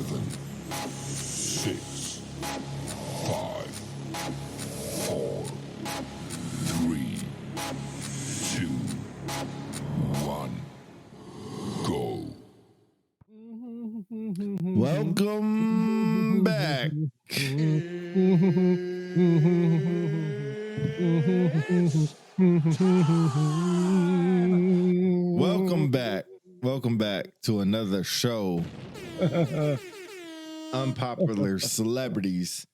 7, 6, 5, 4, 3, 2, 1, go. Welcome back. Welcome back to another show. Unpopular Celebrities.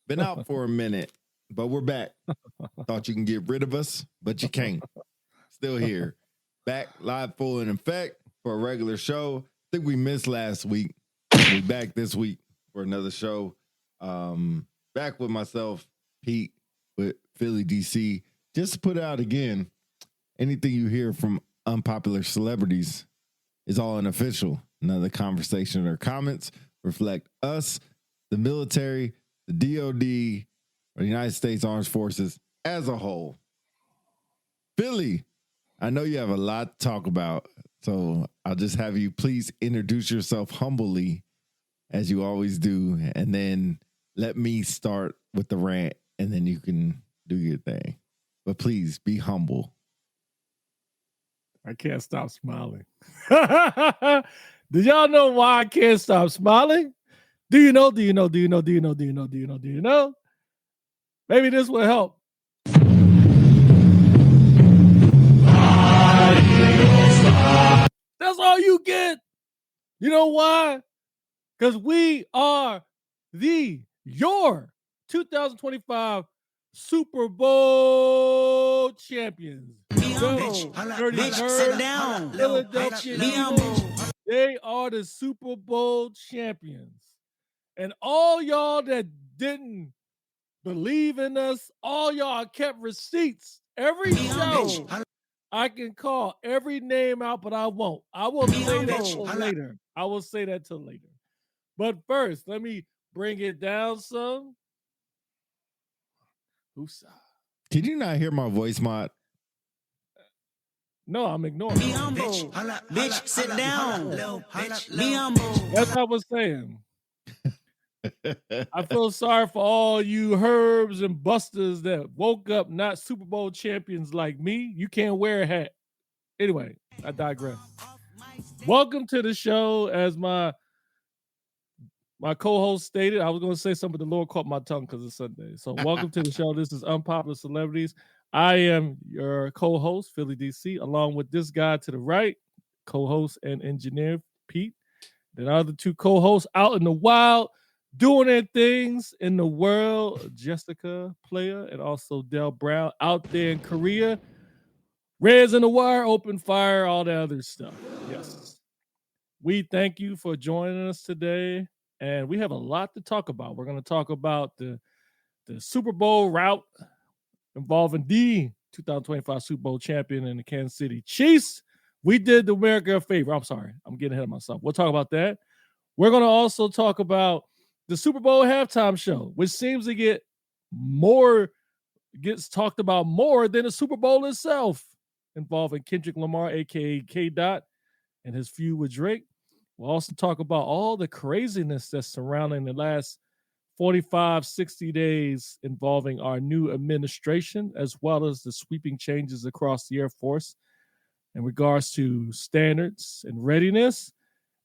Been out for a minute, but we're back. Thought you can get rid of us, but you can't. Still here. Back live full in effect for a regular show. I think we missed last week. We back this week for another show. Back with myself, Pete, with Philly DC. Just to put it out again, anything you hear from Unpopular Celebrities is all unofficial. None of the conversation or comments reflect us, the military, the DOD, or the United States Armed Forces as a whole. Philly, I know you have a lot to talk about, so I'll just have you please introduce yourself humbly, as you always do, and then let me start with the rant, and then you can do your thing. But please be humble. I can't stop smiling. Did y'all know why I can't stop smiling? Do you know? Maybe this will help. That's all you get. You know why? Because we are your 2025 Super Bowl champions. Sit down. Philadelphia Eagles. They are the Super Bowl champions. And all y'all that didn't believe in us, all y'all kept receipts. Every show, I can call every name out, but I won't. I will say that till later. I will say that till later. But first, let me bring it down some. Oops. Can you not hear my voice, Mod? No, I'm ignoring. Be humble. Bitch, sit down. Be humble. That's what I was saying. I feel sorry for all you Herbs and Busters that woke up not Super Bowl champions like me. You can't wear a hat. Anyway, I digress. Welcome to the show. As my co-host stated, I was going to say something, but the Lord caught my tongue because it's Sunday. So welcome to the show. This is Unpopular Celebrities. I am your co-host, Philly DC, along with this guy to the right, co-host and engineer, Pete. Then our other two co-hosts out in the wild, doing their things in the world, Jessica Player and also Del Brown out there in Korea. Reds in the wire, open fire, all that other stuff. Yes. We thank you for joining us today. And we have a lot to talk about. We're going to talk about the Super Bowl route involving the 2025 Super Bowl champion and the Kansas City Chiefs. We did the America a favor. I'm sorry. I'm getting ahead of myself. We'll talk about that. We're going to also talk about the Super Bowl halftime show, which seems to gets talked about more than the Super Bowl itself, involving Kendrick Lamar, a.k.a. K-Dot, and his feud with Drake. We'll also talk about all the craziness that's surrounding the last 45, 60 days involving our new administration, as well as the sweeping changes across the Air Force in regards to standards and readiness.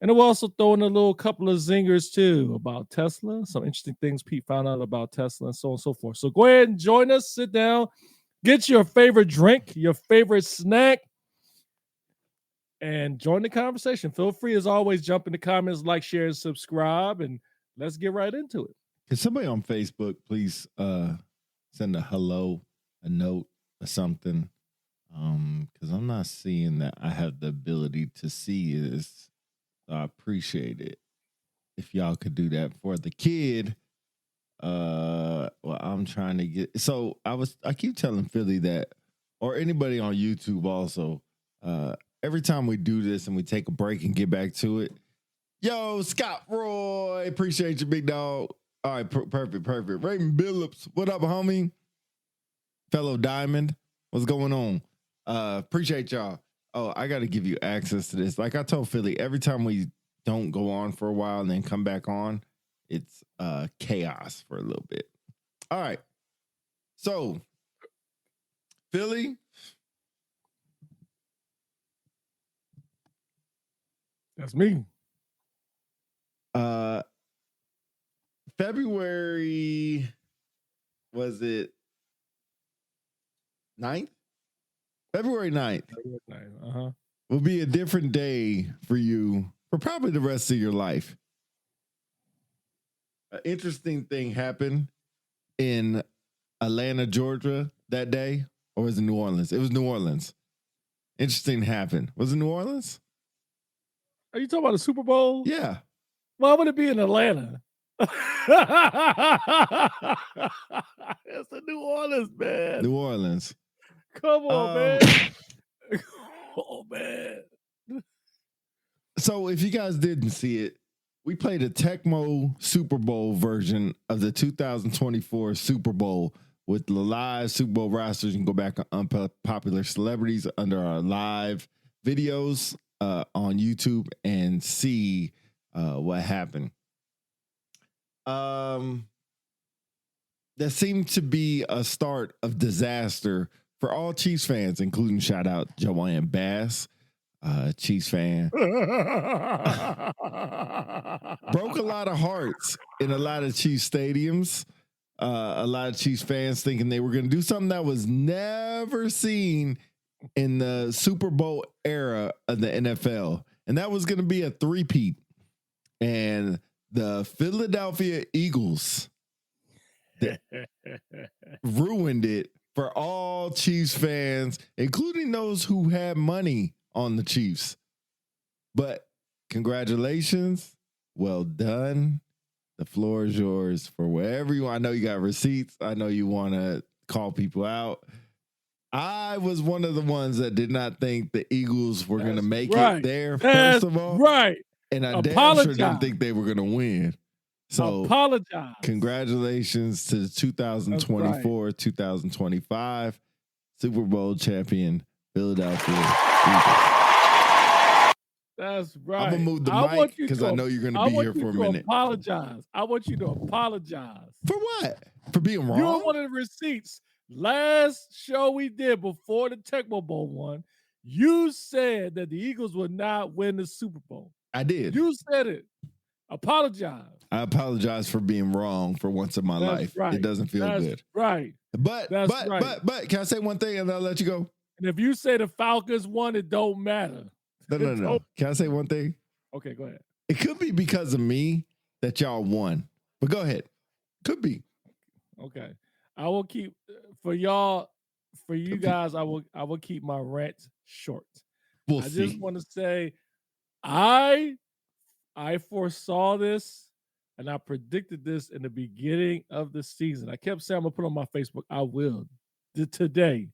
And we'll also throw in a little couple of zingers, too, about Tesla, some interesting things Pete found out about Tesla, and so on and so forth. So go ahead and join us, sit down, get your favorite drink, your favorite snack, and join the conversation. Feel free, as always, jump in the comments, like, share, and subscribe, and let's get right into it. Can somebody on Facebook please send a hello, a note, or something? Because I'm not seeing that I have the ability to see this. So I appreciate it if y'all could do that for the kid. Well, I'm trying to get. So I keep telling Philly that, or anybody on YouTube also. Every time we do this and we take a break and get back to it, yo, Scott Roy, appreciate you, big dog. All right, perfect. Raymond Billups, what up, homie? Fellow Diamond, what's going on? Appreciate y'all. Oh, I got to give you access to this. Like I told Philly, every time we don't go on for a while and then come back on, it's chaos for a little bit. All right. So, Philly. That's me. February, was it 9th? February 9th will be a different day for you for probably the rest of your life. An interesting thing happened in Atlanta, Georgia that day, or was it New Orleans? It was New Orleans. Interesting happened. Was it New Orleans? Are you talking about the Super Bowl? Yeah. Why would it be in Atlanta? It's the New Orleans, man. New Orleans. Come on, man. Oh, man. So if you guys didn't see it, we played a Tecmo Super Bowl version of the 2024 Super Bowl with the live Super Bowl rosters. You can go back on Unpopular Celebrities under our live videos on YouTube and see what happened. That seemed to be a start of disaster for all Chiefs fans, including shout out Joanne Bass, Chiefs fan. Broke a lot of hearts in a lot of Chiefs stadiums. A lot of Chiefs fans thinking they were going to do something that was never seen in the Super Bowl era of the NFL. And that was going to be a three-peat. And the Philadelphia Eagles ruined it for all Chiefs fans, including those who had money on the Chiefs. But congratulations. Well done. The floor is yours for wherever you want. I know you got receipts. I know you want to call people out. I was one of the ones that did not think the Eagles were going to make it there, first of all. Right. And I damn sure didn't think they were going to win. So apologize. Congratulations to the 2024-2025 Super Bowl champion Philadelphia Eagles. That's right. I'm going to move the mic because I know you're going to be here for a minute. Apologize. I want you to apologize. For what? For being wrong? You were one of the receipts. Last show we did before the Tecmo Bowl one, you said that the Eagles would not win the Super Bowl. I did. You said it. Apologize. I apologize for being wrong for once in my life. Right. It doesn't feel good. Right. But can I say one thing and I'll let you go? And if you say the Falcons won, it don't matter. No. Can I say one thing? Okay, go ahead. It could be because of me that y'all won. But go ahead. Could be. Okay. I will keep for y'all, for you guys, I will keep my rant short. We'll I see. just want to say I foresaw this and I predicted this in the beginning of the season. I kept saying I'm gonna put on my Facebook. I will today.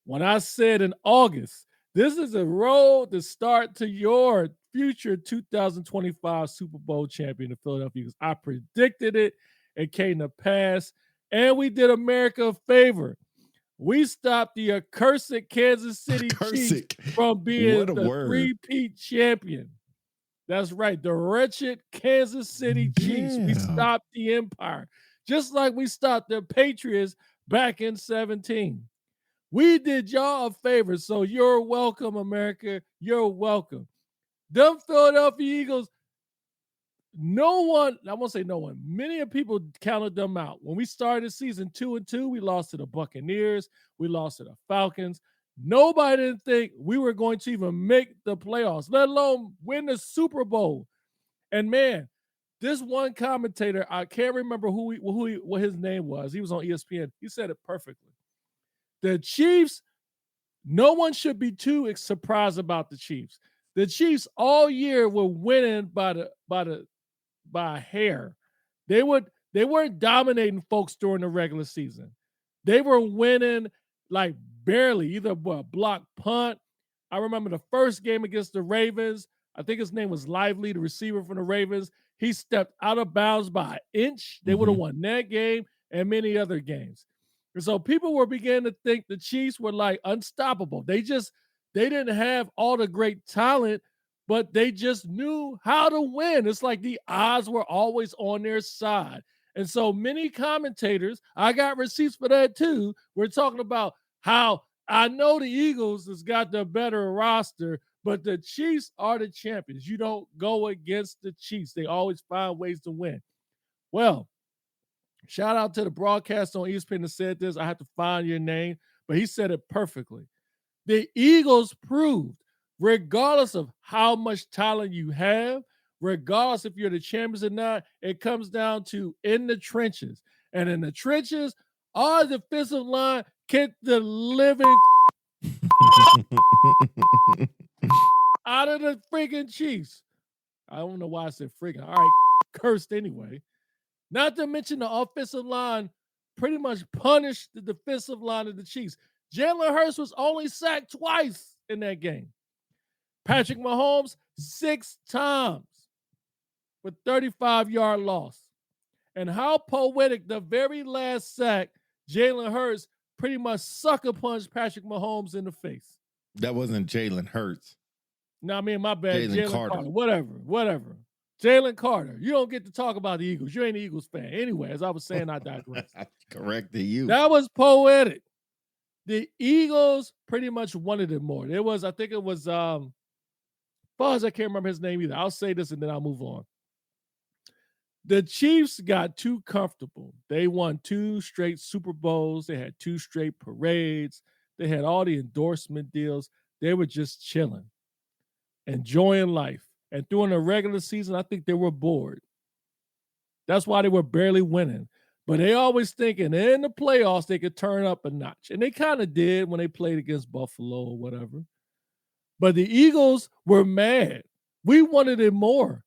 When I said in August, this is a road to start to your future 2025 Super Bowl champion, the Philadelphia Eagles. I predicted it. It came to pass. And we did America a favor. We stopped the accursed Kansas City Chiefs from being the three-peat champion. That's right. The wretched Kansas City Chiefs. We stopped the empire. Just like we stopped the Patriots back in 2017. We did y'all a favor. So you're welcome, America. You're welcome. Them Philadelphia Eagles, no one, I won't say no one, many of people counted them out. When we started season 2-2, we lost to the Buccaneers. We lost to the Falcons. Nobody didn't think we were going to even make the playoffs, let alone win the Super Bowl. And man, this one commentator, I can't remember what his name was. He was on ESPN. He said it perfectly. The Chiefs, no one should be too surprised about the Chiefs. The Chiefs all year were winning by a hair. They weren't dominating folks during the regular season. They were winning like barely, either a block punt. I remember the first game against the Ravens. I think his name was Lively, the receiver from the Ravens. He stepped out of bounds by an inch. They would have won that game and many other games. And so people were beginning to think the Chiefs were like unstoppable. They didn't have all the great talent, but they just knew how to win. It's like the odds were always on their side. And so many commentators, I got receipts for that too, we're talking about how I know the Eagles has got the better roster, but the Chiefs are the champions. You don't go against the Chiefs. They always find ways to win. Well, shout out to the broadcast on ESPN that said this. I have to find your name, but he said it perfectly. The Eagles proved, regardless of how much talent you have, regardless if you're the champions or not, it comes down to in the trenches. And in the trenches, our defensive line kicked the living out of the freaking Chiefs. I don't know why I said freaking. All right, cursed anyway. Not to mention the offensive line pretty much punished the defensive line of the Chiefs. Jalen Hurts was only sacked twice in that game. Patrick Mahomes, 6 times with 35-yard loss. And how poetic, the very last sack, Jalen Hurts pretty much sucker punched Patrick Mahomes in the face. That wasn't Jalen Hurts. No, I mean, my bad. Jalen Carter. Whatever. Jalen Carter. You don't get to talk about the Eagles. You ain't an Eagles fan. Anyway, as I was saying, I digress. I corrected you. That was poetic. The Eagles pretty much wanted it more. It was, I think it was, Fuzz, I can't remember his name either. I'll say this and then I'll move on. The Chiefs got too comfortable. They won 2 straight Super Bowls. They had 2 straight parades. They had all the endorsement deals. They were just chilling, enjoying life. And during the regular season, I think they were bored. That's why they were barely winning. But they always thinking in the playoffs they could turn up a notch. And they kind of did when they played against Buffalo or whatever. But the Eagles were mad. We wanted it more.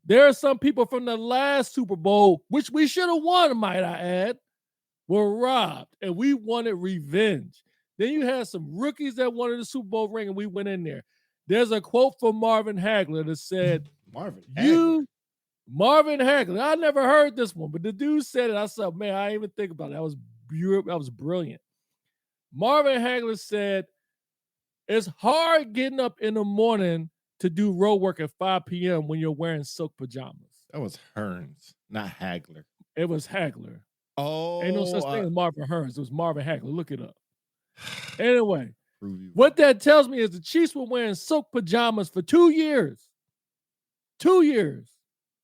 There are some people from the last Super Bowl, which we should have won, might I add, were robbed. And we wanted revenge. Then you had some rookies that wanted the Super Bowl ring, and we went in there. There's a quote from Marvin Hagler that said, Marvin Hagler. I never heard this one, but the dude said it. I said, man, I didn't even think about it. That was brilliant. Marvin Hagler said, it's hard getting up in the morning to do road work at 5 p.m. when you're wearing silk pajamas. That was Hearns, not Hagler. It was Hagler. Oh. Ain't no such thing as Marvin Hearns. It was Marvin Hagler. Look it up. Anyway, what that tells me is the Chiefs were wearing silk pajamas for 2 years. 2 years.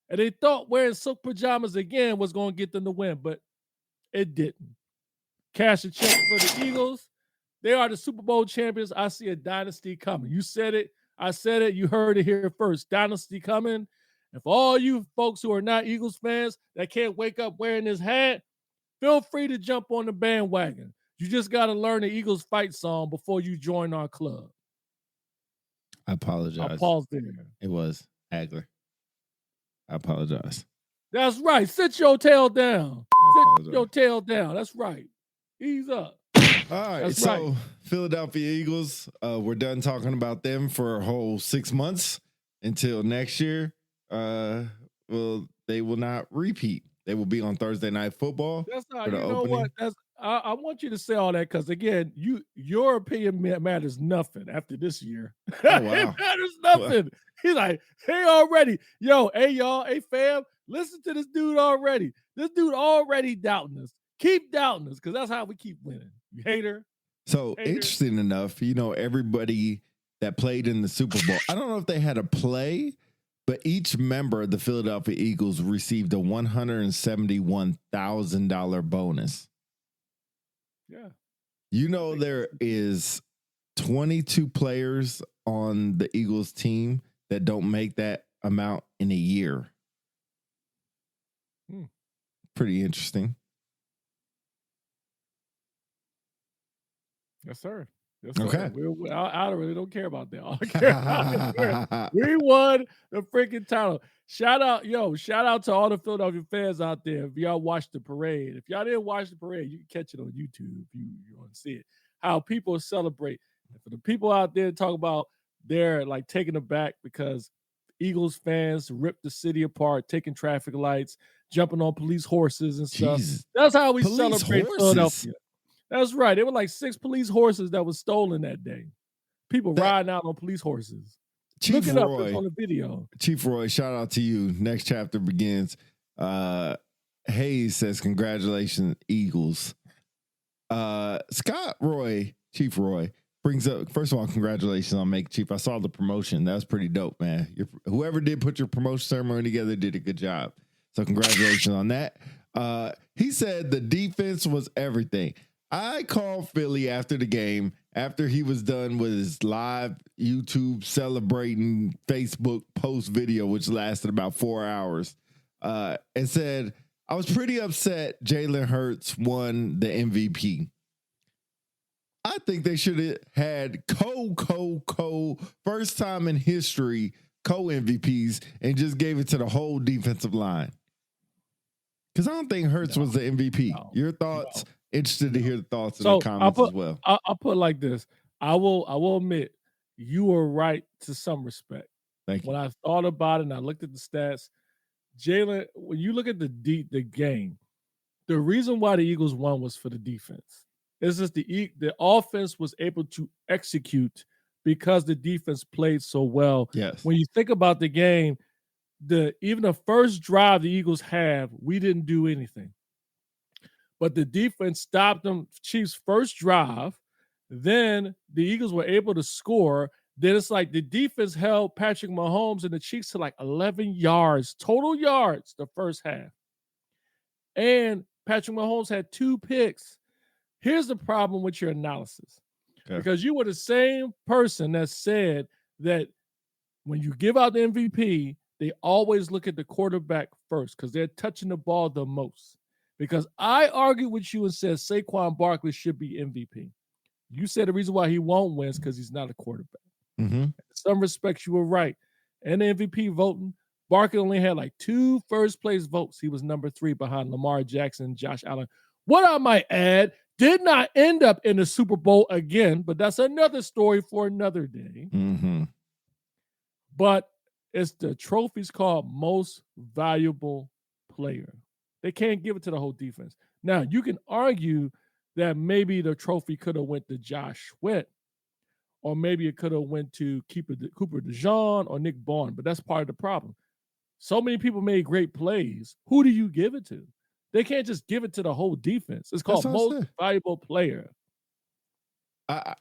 And they thought wearing silk pajamas again was going to get them to win, but it didn't. Cash a check for the Eagles. They are the Super Bowl champions. I see a dynasty coming. You said it. I said it. You heard it here first. Dynasty coming. And for all you folks who are not Eagles fans that can't wake up wearing this hat, feel free to jump on the bandwagon. You just got to learn the Eagles fight song before you join our club. I apologize. I'll pause there. It was Hagler. I apologize. That's right. Sit your tail down. Sit your tail down. That's right. Ease up. All right. That's so right. Philadelphia Eagles, we're done talking about them for a whole 6 months until next year. Well, they will not repeat. They will be on Thursday Night Football. That's not, you know what? I want you to say all that because again, your opinion matters nothing after this year. Oh, wow. It matters nothing. He's like, hey, already, hey y'all, hey fam, listen to this dude already. This dude already doubting us. Keep doubting us because that's how we keep winning. You hater. So Hater. Interesting enough, everybody that played in the Super Bowl. I don't know if they had a play, but each member of the Philadelphia Eagles received a $171,000 bonus. Yeah. There is 22 players on the Eagles team that don't make that amount in a year. Pretty interesting. Yes, sir. Yes, sir. Okay. I really don't care about that. All I care about we won the freaking title. Shout out to all the Philadelphia fans out there. If y'all watched the parade, if y'all didn't watch the parade, you can catch it on YouTube if you want to see it. How people celebrate. And for the people out there talk about they're like taken aback because Eagles fans ripped the city apart, taking traffic lights, jumping on police horses and stuff. Jesus. That's how we Police celebrate horses? Philadelphia. That's right. There were like 6 police horses that was stolen that day. People riding out on police horses. Chief Look it up. Roy. It's on the video. Chief Roy, shout out to you. Next chapter begins. Hayes says, congratulations, Eagles. Scott Roy, Chief Roy, brings up, first of all, congratulations on making Chief. I saw the promotion. That was pretty dope, man. Whoever did put your promotion ceremony together did a good job. So congratulations on that. He said the defense was everything. I called Philly after the game, after he was done with his live YouTube celebrating Facebook post video, which lasted about 4 hours, and said, I was pretty upset Jalen Hurts won the MVP. I think they should have had first time in history, co-MVPs, and just gave it to the whole defensive line. Because I don't think Hurts was the MVP. Your thoughts? Interested to hear the thoughts in the comments as well. I'll put it like this. I will admit, you were right to some respect. Thank you. When I thought about it and I looked at the stats, Jalen, when you look at the game, the reason why the Eagles won was for the defense. It's just the offense was able to execute because the defense played so well. Yes. When you think about the game, even the first drive the Eagles have, we didn't do anything. But the defense stopped them, Chiefs' first drive. Then the Eagles were able to score. Then it's like the defense held Patrick Mahomes and the Chiefs to like 11 yards, total yards, the first half. And Patrick Mahomes had 2 picks. Here's the problem with your analysis. Okay. Because you were the same person that said that when you give out the MVP, they always look at the quarterback first because they're touching the ball the most. Because I argued with you and said Saquon Barkley should be MVP. You said the reason why he won't win is because he's not a quarterback. Mm-hmm. In some respects, you were right. And the MVP voting, Barkley only had like 2 first-place votes. He was number 3 behind Lamar Jackson and Josh Allen. What I might add, did not end up in the Super Bowl again, but that's another story for another day. Mm-hmm. But it's the trophy's called Most Valuable Player. They can't give it to the whole defense. Now, you can argue that maybe the trophy could have went to Josh Sweat, or maybe it could have went to Cooper DeJean or Nick Barnes, but that's part of the problem. So many people made great plays. Who do you give it to? They can't just give it to the whole defense. It's called Most Valuable Player. I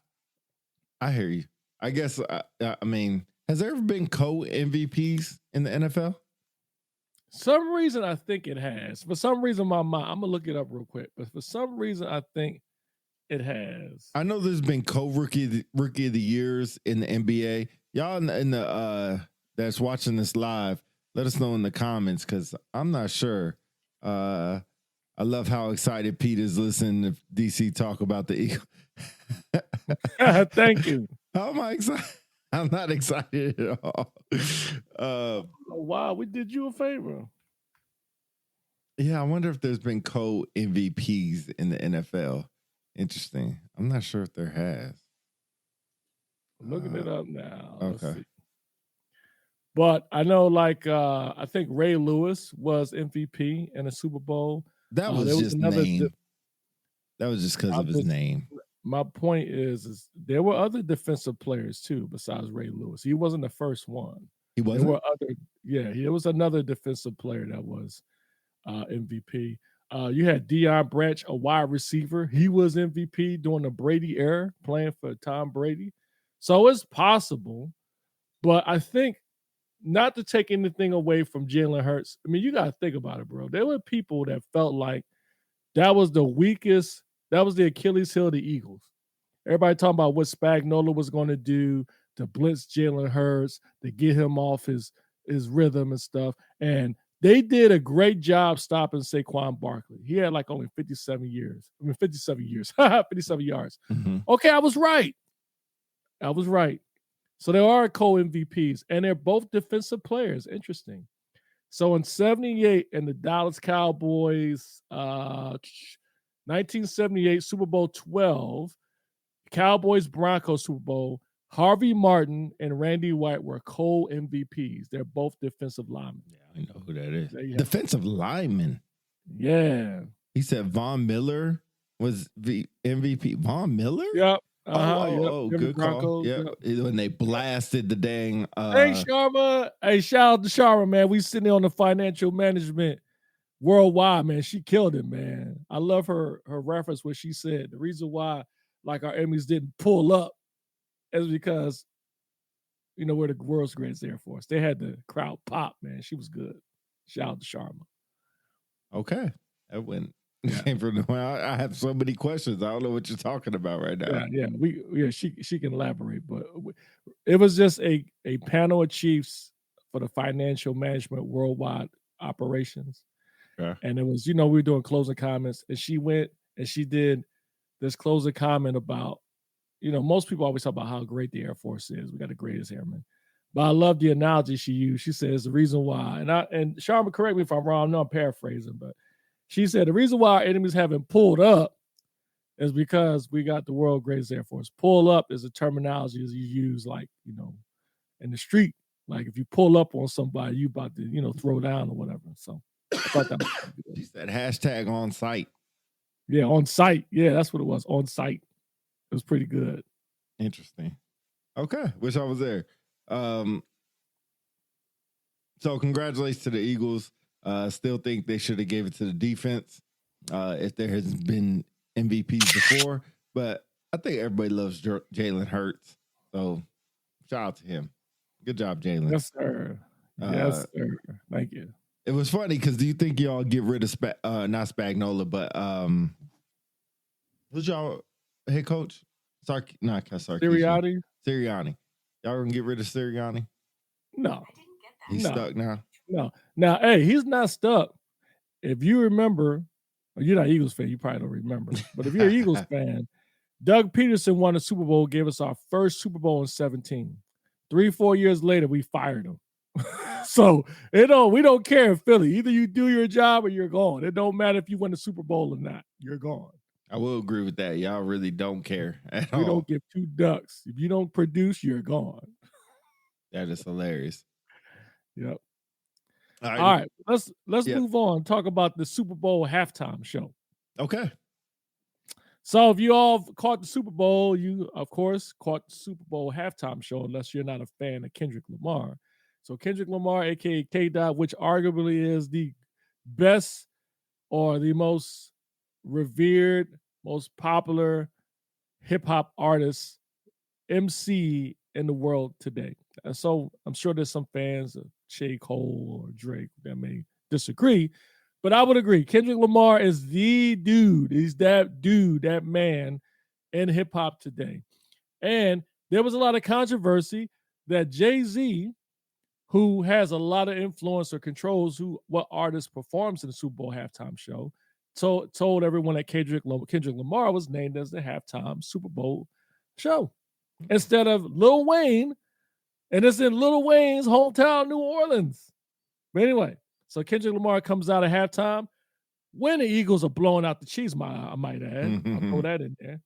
hear you. I guess, I mean, has there ever been co-MVPs in the NFL? Some reason I think it has. For some reason, my mind, I'm going to look it up real quick, but for some reason I think it has. I know there's been co-rookie of the years in the NBA. Y'all in the that's watching this live, let us know in the comments because I'm not sure. I love how excited Pete is listening to DC talk about the Eagles. Thank you. How am I excited? I'm not excited at all. Wow, we did you a favor. Yeah, I wonder if there's been co-MVPs in the NFL. Interesting. I'm not sure if there has. Looking it up now. Okay. But I know, like, I think Ray Lewis was MVP in the Super Bowl. That was just name. That was just because of his name. My point is there were other defensive players too besides Ray Lewis. He wasn't the first one. He wasn't? There were there was another defensive player that was MVP. You had Deion Branch, a wide receiver. He was MVP during the Brady era, playing for Tom Brady. So it's possible. But I think, not to take anything away from Jalen Hurts, I mean, you got to think about it, bro. There were people that felt like that was the weakest, that was the Achilles heel of the Eagles. Everybody talking about what Spagnuolo was going to do to blitz Jalen Hurts, to get him off his rhythm and stuff. And they did a great job stopping Saquon Barkley. He had like only 57 yards. 57 yards. Mm-hmm. Okay, I was right. So there are co-MVPs, and they're both defensive players. Interesting. So in 78, in the Dallas Cowboys, 1978 Super Bowl 12, Cowboys-Broncos Super Bowl, Harvey Martin and Randy White were co-MVPs. They're both defensive linemen. Yeah, I know who that is. Defensive lineman. Yeah. He said Von Miller was the MVP. Von Miller? Yep. Denver good call. Broncos. Yeah, Yep. when they blasted the dang. Hey, Sharma. Hey, shout out to Sharma, man. We sitting there on the financial management worldwide, man. She killed it, man. I love her reference where she said the reason why like our Emmys didn't pull up is because we're the world's greatest Air Force. They had the crowd pop, man. She was good. Shout out to Sharma. Okay, that went came from the. I have so many questions. I don't know what you're talking about right now. She can elaborate, but it was just a panel of chiefs for the financial management worldwide operations. Yeah. And it was, we were doing closing comments, and she went and she did this closing comment about, most people always talk about how great the Air Force is. We got the greatest airmen. But I love the analogy she used. She says the reason why, and Sharma, correct me if I'm wrong, I know I'm paraphrasing, but she said the reason why our enemies haven't pulled up is because we got the world's greatest Air Force. Pull up is a terminology you use like, in the street. Like if you pull up on somebody, you about to, throw down or whatever. So I thought that was good. She said hashtag on site. Yeah, on site. Yeah, that's what it was. On site. It was pretty good. Interesting. Okay. Wish I was there. So congratulations to the Eagles. Still think they should have gave it to the defense if there has been MVPs before. But I think everybody loves Jalen Hurts. So shout out to him. Good job, Jalen. Yes, sir. Yes, sir. Thank you. It was funny because do you think y'all get rid of not Spagnola, but who's y'all head coach? Sirianni. Y'all gonna get rid of Sirianni? No. He's stuck now. No. Now, hey, he's not stuck. If you remember, you're not an Eagles fan, you probably don't remember. But if you're an Eagles fan, Doug Peterson won the Super Bowl, gave us our first Super Bowl in 2017. 3-4 years later, we fired him. So we don't care in Philly. Either you do your job or you're gone. It don't matter if you win the Super Bowl or not. You're gone. I will agree with that. Y'all really don't care at all. We don't give two ducks. If you don't produce, you're gone. That is hilarious. Yep. All right. Let's move on. Talk about the Super Bowl halftime show. Okay. So if you all caught the Super Bowl, you of course caught the Super Bowl halftime show, unless you're not a fan of Kendrick Lamar. So Kendrick Lamar, aka K-Dot, which arguably is the best or the most revered, most popular hip hop artist, MC in the world today. And so I'm sure there's some fans of J. Cole or Drake that may disagree, but I would agree. Kendrick Lamar is the dude. He's that dude, that man in hip hop today. And there was a lot of controversy that Jay-Z, who has a lot of influence or controls what artist performs in the Super Bowl halftime show, told everyone that Kendrick Lamar was named as the halftime Super Bowl show instead of Lil Wayne, and it's in Lil Wayne's hometown, New Orleans. But anyway, so Kendrick Lamar comes out at halftime when the Eagles are blowing out the Chiefs, I might add. I'll throw that in there.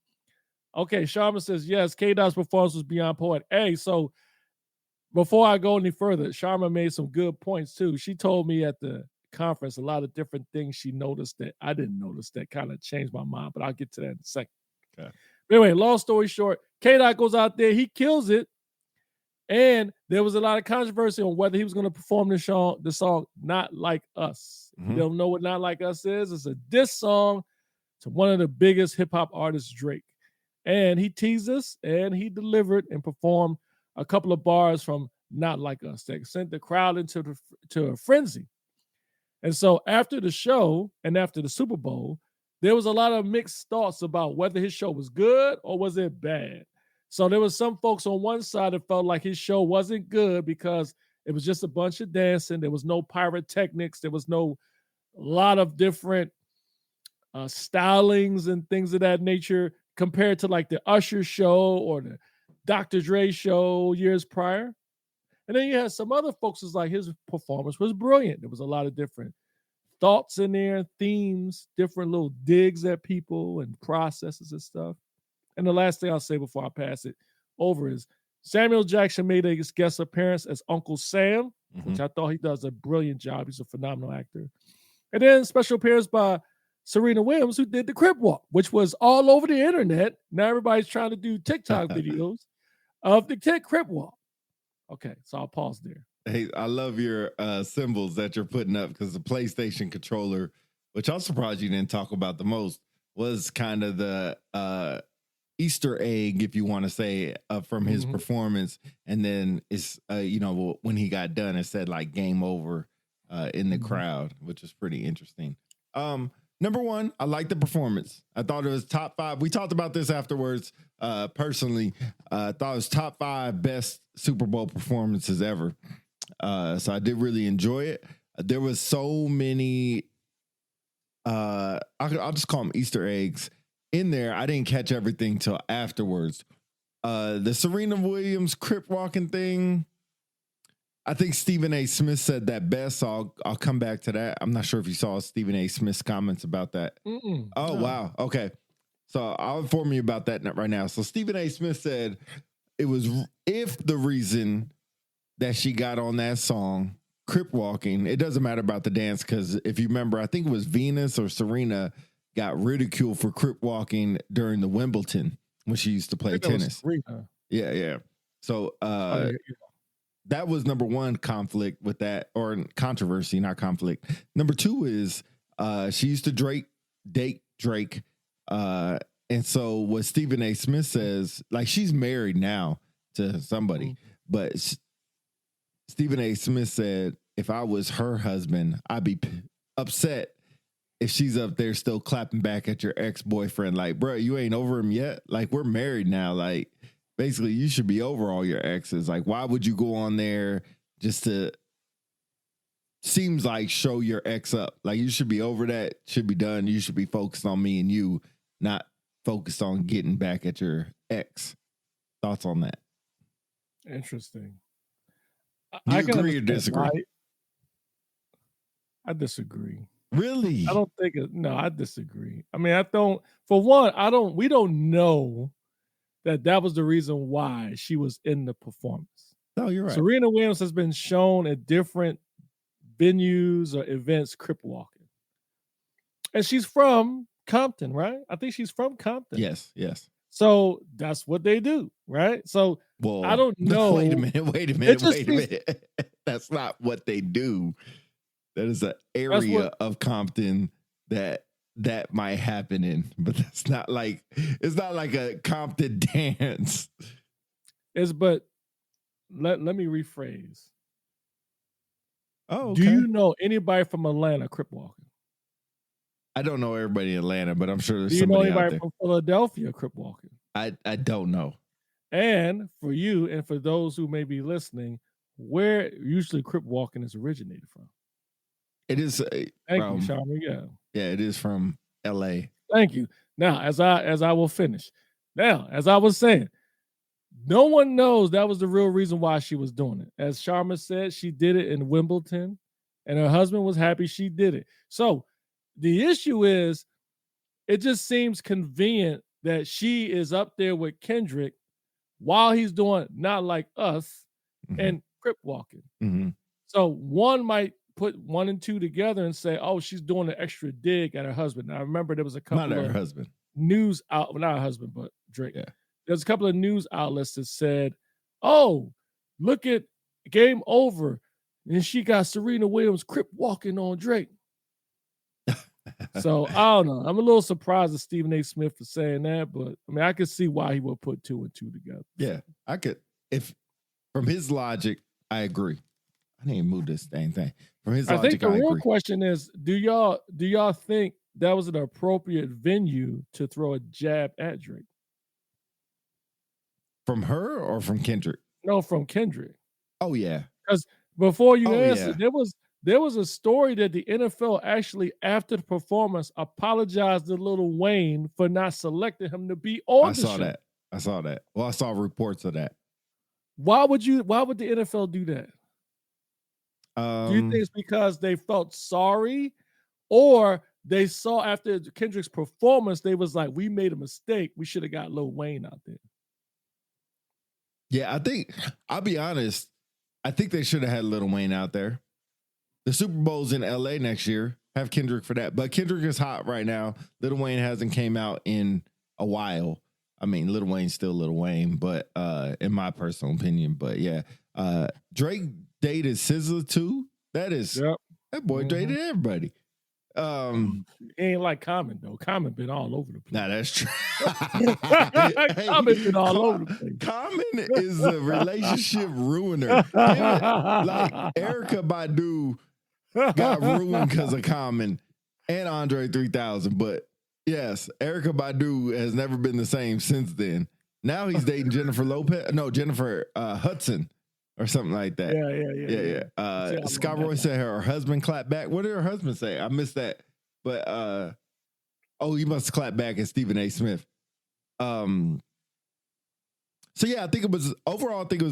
Okay, Sharma says, yes, K-Dot's performance was beyond poetic. Hey, so before I go any further, Sharma made some good points too. She told me at the conference a lot of different things she noticed that I didn't notice that kind of changed my mind, but I'll get to that in a second. Okay. But anyway, long story short, K-Dot goes out there, he kills it, and there was a lot of controversy on whether he was going to perform the song Not Like Us. If you don't know what Not Like Us is, it's a diss song to one of the biggest hip-hop artists, Drake. And he teased us, and he delivered and performed a couple of bars from Not Like Us that sent the crowd into a frenzy. And so after the show and after the Super Bowl, there was a lot of mixed thoughts about whether his show was good or was it bad. So there was some folks on one side that felt like his show wasn't good because it was just a bunch of dancing. There was no pyrotechnics. There was a lot of different stylings and things of that nature compared to like the Usher show or the Dr. Dre show years prior. And then you had some other folks who's like his performance was brilliant. There was a lot of different thoughts in there, themes, different little digs at people and processes and stuff. And the last thing I'll say before I pass it over is Samuel Jackson made a guest appearance as Uncle Sam, which I thought he does a brilliant job. He's a phenomenal actor. And then special appearance by Serena Williams, who did the crip walk, which was all over the internet. Now everybody's trying to do TikTok videos of the crip walk. Okay, so I'll pause there. Hey, I love your symbols that you're putting up because the PlayStation controller, which I'm surprised you didn't talk about the most, was kind of the Easter egg, if you want to say, from his performance. And then it's, when he got done, it said like game over in the crowd, which was pretty interesting. Number one, I like the performance. I thought it was top 5. We talked about this afterwards. Personally, I thought it was top 5 best Super Bowl performances ever. So I did really enjoy it. There was so many, I'll just call them Easter eggs in there. I didn't catch everything till afterwards. The Serena Williams crip walking thing, I think Stephen A. Smith said that best, so I'll come back to that. I'm not sure if you saw Stephen A. Smith's comments about that. No. Wow. Okay. So I'll inform you about that right now. So Stephen A. Smith said it was if the reason that she got on that song, crip walking, it doesn't matter about the dance, because if you remember, I think it was Venus or Serena got ridiculed for crip walking during the Wimbledon when she used to play tennis. Yeah. So that was number one conflict with that, or controversy, not conflict. Number two is she used to date Drake. And so what Stephen A. Smith says, like, she's married now to somebody, but Stephen A. Smith said, if I was her husband, I'd be upset if she's up there still clapping back at your ex-boyfriend. Like, bro, you ain't over him yet. Like, we're married now. Like, basically, you should be over all your exes. Like, why would you go on there just to, seems like, show your ex up? Like, you should be over that. Should be done. You should be focused on me and you, not focused on getting back at your ex. Thoughts on that? Interesting. Do you agree or disagree? I disagree. Really? I don't think no, I disagree. I mean, for one, we don't know that was the reason why she was in the performance. No, you're right. Serena Williams has been shown at different venues or events crip walking. And she's from Compton, right? I think she's from Compton. Yes. So that's what they do, right? So I don't know. Wait a minute. That's not what they do. That is an area of Compton that might happen in, but it's not like a Compton dance. But let me rephrase. Oh, okay. Do you know anybody from Atlanta crip walking? I don't know everybody in Atlanta, but I'm sure there's somebody out there. Do you know anybody anybody from Philadelphia crip walking? I don't know. And for you and for those who may be listening, where usually crip walking is originated from? It is Thank you, Sharma. Yeah, it is from LA. Thank you. Now, as I will finish. Now, as I was saying, no one knows that was the real reason why she was doing it. As Sharma said, she did it in Wimbledon, and her husband was happy she did it. So the issue is, it just seems convenient that she is up there with Kendrick while he's doing Not Like Us and crip walking. Mm-hmm. So one might put 1 and 2 together and say, oh, she's doing an extra dig at her husband. Now, I remember there was a couple not of her husband. news out, well, not her husband, but Drake. Yeah. There's a couple of news outlets that said, oh, look at Game Over. And she got Serena Williams crip walking on Drake. So I don't know. I'm a little surprised at Stephen A. Smith for saying that, but I mean, I could see why he would put 2 and 2 together. Yeah, I could. If from his logic, I agree. I didn't even move this dang thing. From his logic, I think the real question is: Do y'all think that was an appropriate venue to throw a jab at Drake? From her or from Kendrick? No, from Kendrick. Oh yeah. Because before you answer, there was a story that the NFL actually, after the performance, apologized to Lil Wayne for not selecting him to be on the show. I saw that. Well, I saw reports of that. Why would the NFL do that? Do you think it's because they felt sorry, or they saw after Kendrick's performance, they was like, we made a mistake. We should have got Lil Wayne out there. Yeah, I think, I'll be honest, I think they should have had Lil Wayne out there. The Super Bowl's in LA next year, have Kendrick for that. But Kendrick is hot right now. Lil Wayne hasn't came out in a while. I mean, Lil Wayne's still Lil Wayne, but in my personal opinion. But yeah, Drake dated SZA too. That boy dated everybody. He ain't like Common though. Common been all over the place. Nah, that's true. Common been all over the place. Common is a relationship ruiner. Like Erica Badu got ruined because of Common and Andre 3000. But yes, Erica Badu has never been the same since then. Now he's dating Jennifer Hudson or something like that. Yeah. Scott Roy said her husband clapped back. What did her husband say? I missed that. But he must clap back at Stephen A. Smith. So yeah, I think it was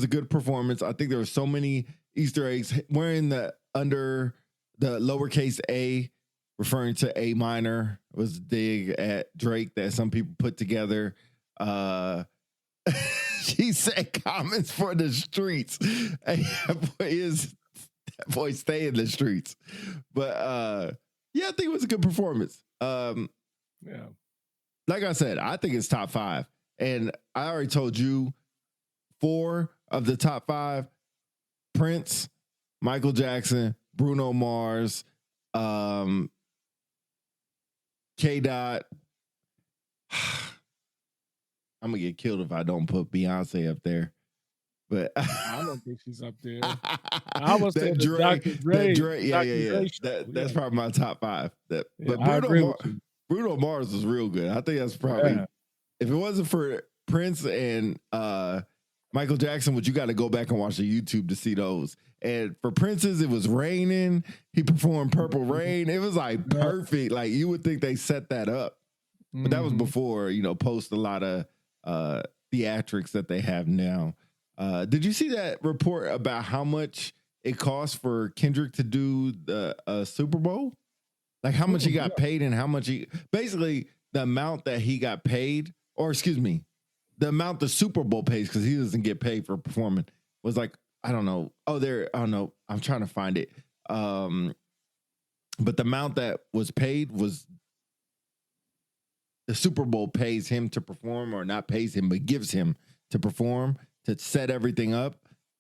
a good performance. I think there were so many Easter eggs. Wearing the under the lowercase a, referring to A minor, was a dig at Drake that some people put together. She said comments for the streets. Hey, that boy stay in the streets. But yeah, I think it was a good performance. Yeah. Like I said, I think it's top 5. And I already told you 4 of the top 5: Prince, Michael Jackson, Bruno Mars, K-Dot. I'm gonna get killed if I don't put Beyonce up there. But I don't think she's up there. I was saying Dr. Dre. Yeah. That's probably my top 5. But Bruno Mars was real good. I think that's probably, if it wasn't for Prince and Michael Jackson, which you got to go back and watch the YouTube to see those. And for Prince's, it was raining. He performed Purple Rain. It was like perfect. Like you would think they set that up. But that was before, post a lot of theatrics that they have now. Did you see that report about how much it cost for Kendrick to do the Super Bowl? Like how much he got paid and how much basically the amount that he got paid, or excuse me, the amount the Super Bowl pays, because he doesn't get paid for performing, was like, I don't know. I don't know. I'm trying to find it. But the amount that was paid was the Super Bowl pays him to perform, or not pays him, but gives him to perform, to set everything up.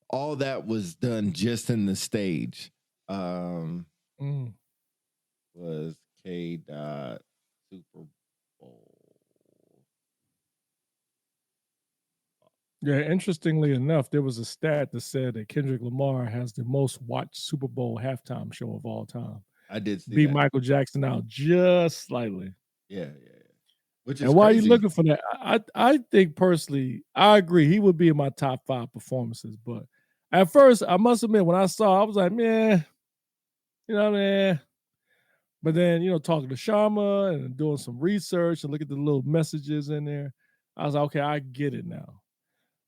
All that was done just in the stage. Was K. Super Bowl. Yeah, interestingly enough, there was a stat that said that Kendrick Lamar has the most watched Super Bowl halftime show of all time. I did see beat that. Michael Jackson out just slightly. Yeah. Which is and why crazy. are you looking for that? I think personally, I agree. He would be in my top 5 performances. But at first, I must admit, when I saw, I was like, man, man. But then, talking to Sharma and doing some research and look at the little messages in there, I was like, okay, I get it now.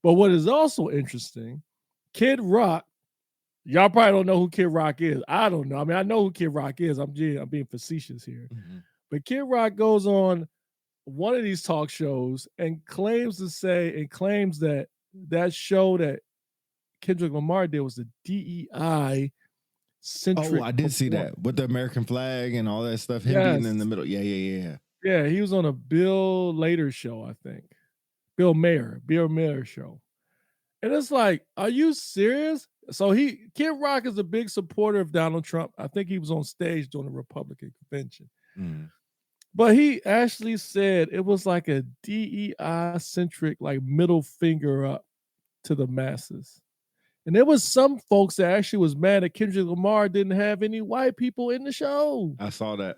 But what is also interesting, Kid Rock, y'all probably don't know who Kid Rock is. I don't know. I mean, I know who Kid Rock is. I'm being facetious here. Mm-hmm. But Kid Rock goes on one of these talk shows and claims that show that Kendrick Lamar did was the DEI centric. Oh, I did see that with the American flag and all that stuff. Him being in the middle. Yeah. Yeah, he was on a Bill Later show, I think. Bill Mayer show. And it's like, are you serious? So Kid Rock is a big supporter of Donald Trump. I think he was on stage during the Republican convention. Mm. But he actually said it was like a DEI-centric, like middle finger up to the masses. And there was some folks that actually was mad that Kendrick Lamar didn't have any white people in the show. I saw that.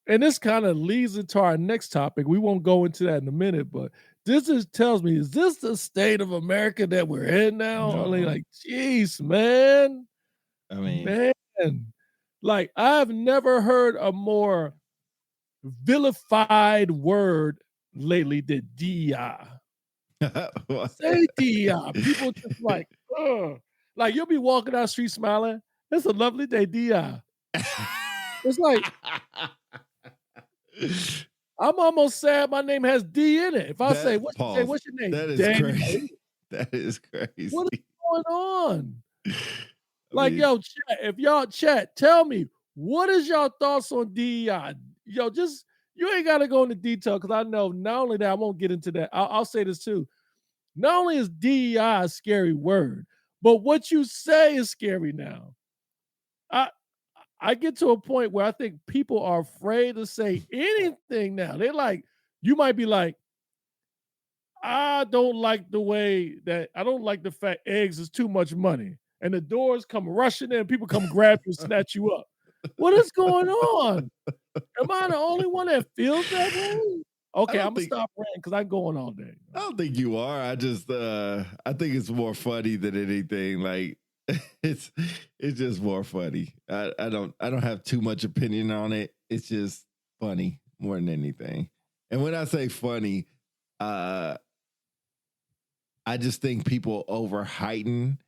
And this kind of leads into our next topic. We won't go into that in a minute, but this tells me, is this the state of America that we're in now? No. Like, geez, man. I mean, man. Like, I've never heard a more vilified word lately than DEI. Say DEI. People just like, ugh. Like, you'll be walking down the street smiling. It's a lovely day, DEI. It's like, I'm almost sad my name has D in it. If I say, what's your name? That is crazy. That is crazy. What is going on? Like, mean, yo, chat, if y'all chat, tell me, what is y'all thoughts on DEI? Yo, just, you ain't got to go into detail because I know not only that, I won't get into that. I'll say this too. Not only is DEI a scary word, but what you say is scary now. I get to a point where I think people are afraid to say anything now. They're like, you might be like, I don't like the fact eggs is too much money. And the doors come rushing in, people come grab you and snatch you up. What is going on? Am I the only one that feels that way? Okay, I'm gonna stop ranting because I'm going all day. I don't think you are. I just I think it's more funny than anything. Like it's just more funny. I don't have too much opinion on it. It's just funny more than anything. And when I say funny, I just think people over heighten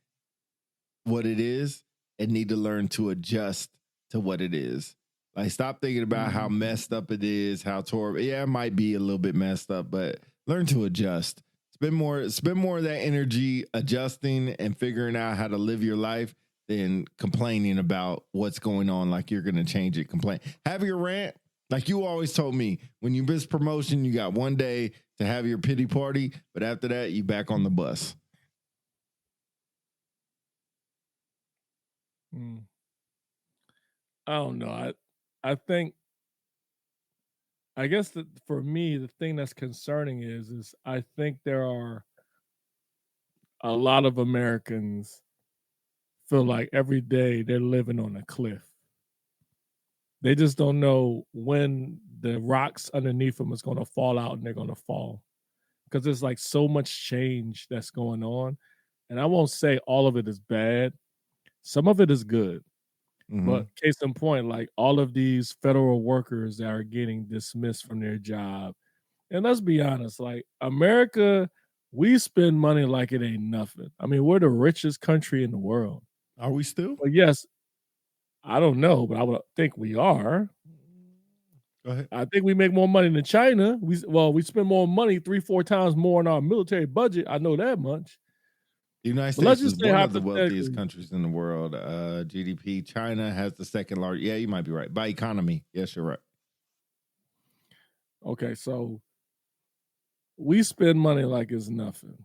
what it is and need to learn to adjust to what it is. Like, stop thinking about how messed up it is, how torn. Yeah, it might be a little bit messed up, but learn to adjust. Spend more of that energy adjusting and figuring out how to live your life than complaining about what's going on like you're going to change it. Complain. Have your rant. Like you always told me, when you miss promotion, you got one day to have your pity party, but after that, you back on the bus. I don't know. I guess that for me, the thing that's concerning is I think there are a lot of Americans feel like every day they're living on a cliff. They just don't know when the rocks underneath them is going to fall out and they're going to fall. Because there's like so much change that's going on. And I won't say all of it is bad. Some of it is good. But case in point, like all of these federal workers that are getting dismissed from their job. And let's be honest, like America, we spend money like it ain't nothing. I mean, we're the richest country in the world. Are we still? But yes, I don't know, but I would think we are. Go ahead. I think we make more money than China. We spend more money, 3-4 times more in our military budget. I know that much. The United States is one of the wealthiest countries in the world. GDP. China has the second largest. Yeah, you might be right. By economy. Yes, you're right. Okay, so we spend money like it's nothing.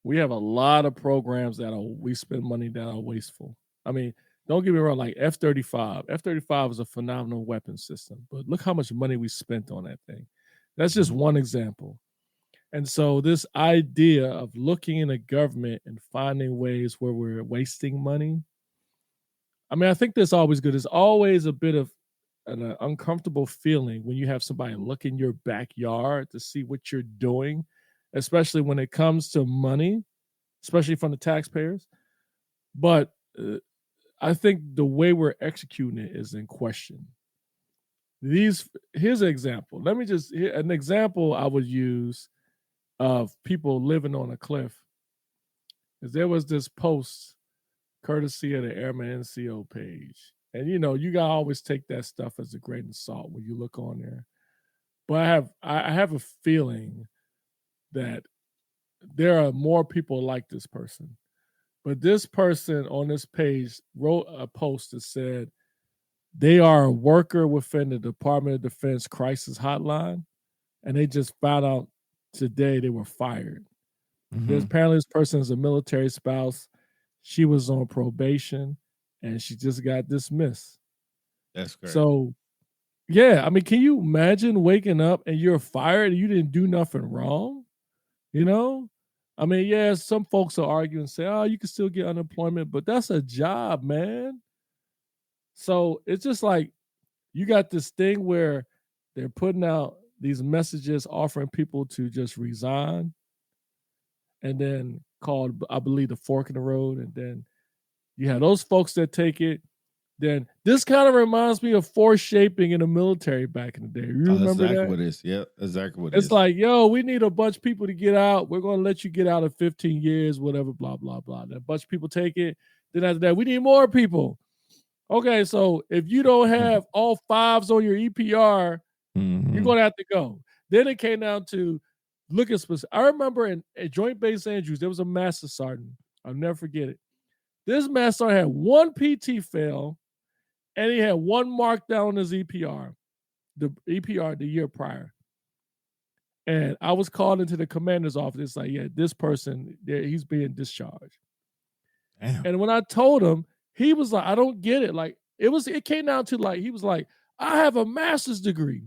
We have a lot of programs we spend money that are wasteful. I mean, don't get me wrong, like F-35. F-35 is a phenomenal weapon system, but look how much money we spent on that thing. That's just one example. And so this idea of looking in the government and finding ways where we're wasting money, I mean, I think that's always good. It's always a bit of an uncomfortable feeling when you have somebody look in your backyard to see what you're doing, especially when it comes to money, especially from the taxpayers. But I think the way we're executing it is in question. Here's an example. An example I would use of people living on a cliff is there was this post courtesy of the Airman NCO page. And you gotta always take that stuff as a grain of salt when you look on there. But I have a feeling that there are more people like this person. But this person on this page wrote a post that said they are a worker within the Department of Defense crisis hotline, and they just found out today they were fired. Apparently this person is a military spouse. She was on probation, and she just got dismissed. That's great. So, yeah, I mean, can you imagine waking up and you're fired and you didn't do nothing wrong? I mean, yeah, some folks are arguing and say, oh, you can still get unemployment, but that's a job, man. So it's just like you got this thing where they're putting out these messages offering people to just resign, and then called, I believe, the fork in the road. And then you have those folks that take it. Then this kind of reminds me of force shaping in the military back in the day. You remember exactly that? What it is. Yep, exactly what it is. It's like, yo, we need a bunch of people to get out. We're going to let you get out in 15 years, whatever, blah, blah, blah. Then a bunch of people take it. Then after that, we need more people. Okay, so if you don't have all fives on your EPR, you're going to have to go. Then it came down to looking specific. I remember at Joint Base Andrews, there was a master sergeant. I'll never forget it. This master sergeant had one PT fail, and he had one mark down on his EPR, the EPR the year prior. And I was called into the commander's office. It's like, yeah, this person, he's being discharged. Damn. And when I told him, he was like, I don't get it. Like, it came down to like, he was like, I have a master's degree.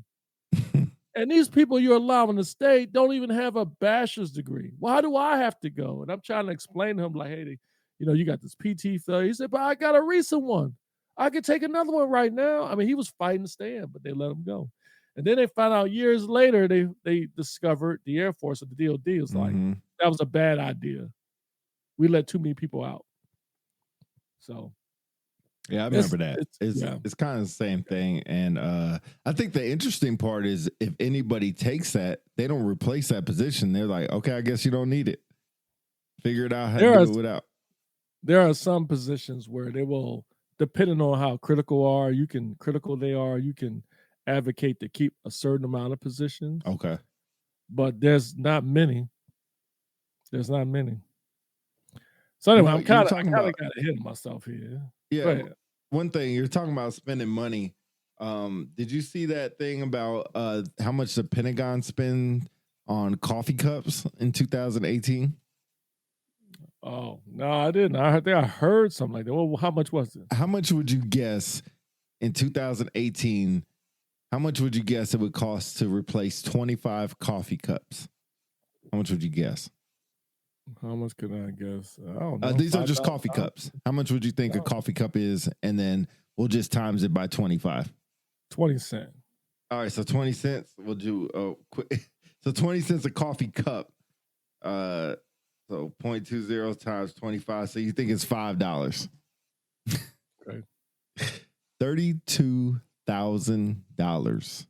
And these people you're allowing to stay don't even have a bachelor's degree. Why do I have to go? And I'm trying to explain to him, like, hey, you got this PT failure. He said, but I got a recent one. I could take another one right now. I mean, he was fighting to stand, but they let him go. And then they found out years later, they discovered the Air Force or the DOD was like, that was a bad idea. We let too many people out. So. Yeah, I remember that. It's kind of the same thing. And I think the interesting part is if anybody takes that, they don't replace that position. They're like, okay, I guess you don't need it. Figure it out how to do it without. There are some positions where they will, depending on how critical they are, you can advocate to keep a certain amount of positions. Okay. But there's not many. So anyway, I kind of got ahead of myself here. Yeah. One thing, you're talking about spending money. Did you see that thing about how much the Pentagon spent on coffee cups in 2018? Oh, no, I didn't. I think I heard something like that. Well, how much was it? How much would you guess in 2018? How much would you guess it would cost to replace 25 coffee cups? How much would you guess? How much could I guess? I don't know. These are just coffee cups. How much would you think a coffee cup is? And then we'll just times it by 25. 20 cents. All right, so 20 cents. We'll do so 20 cents a coffee cup. So 0.20 times 25. So you think it's $5. Okay. $32,000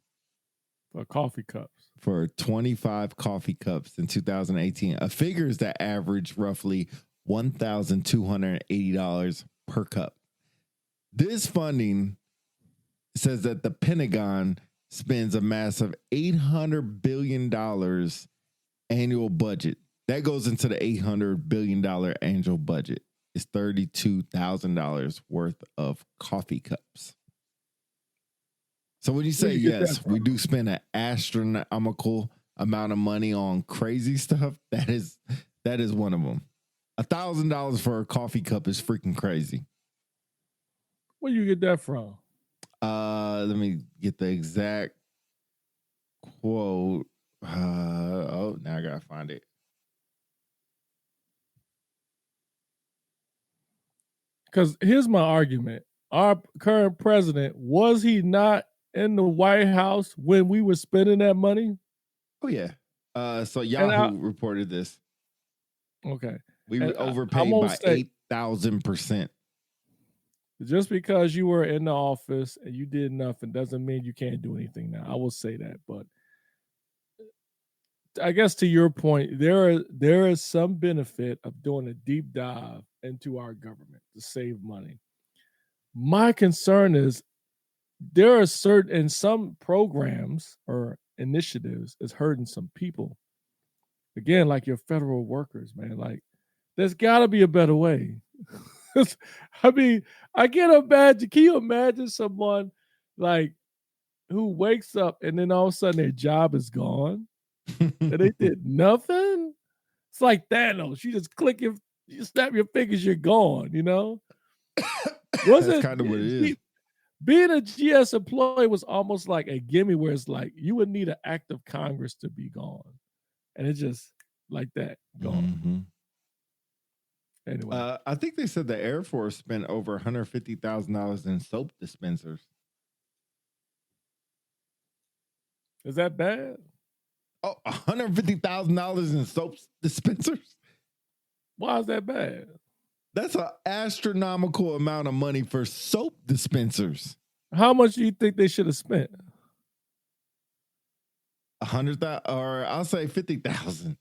for coffee cups. For 25 coffee cups in 2018, a figures that average roughly $1,280 per cup. This funding says that the Pentagon spends a massive $800 billion annual budget. That goes into the $800 billion annual budget. It's $32,000 worth of coffee cups. So when you say yes, we do spend an astronomical amount of money on crazy stuff, that is one of them. $1,000 for a coffee cup is freaking crazy. Where you get that from? Let me get the exact quote. Now I gotta find it. Because here's my argument. Our current president, was he not in the White House when we were spending that money? Oh, yeah. So Yahoo reported this. Okay. We were overpaid by 8,000%. Just because you were in the office and you did nothing doesn't mean you can't do anything now. I will say that. But I guess to your point, there is some benefit of doing a deep dive into our government to save money. My concern is there are some programs or initiatives is hurting some people. Again, like your federal workers, man. Like, there's got to be a better way. I mean, I can't imagine. Can you imagine someone like who wakes up and then all of a sudden their job is gone and they did nothing? It's like Thanos. You just click you snap your fingers, you're gone. You know. That's kind of what it is. Being a GS employee was almost like a gimme where it's like you would need an act of Congress to be gone. And it's just like that, gone. Mm-hmm. Anyway. I think they said the Air Force spent over $150,000 in soap dispensers. Is that bad? Oh, $150,000 in soap dispensers? Why is that bad? That's an astronomical amount of money for soap dispensers. How much do you think they should have spent? 100,000, or I'll say 50,000.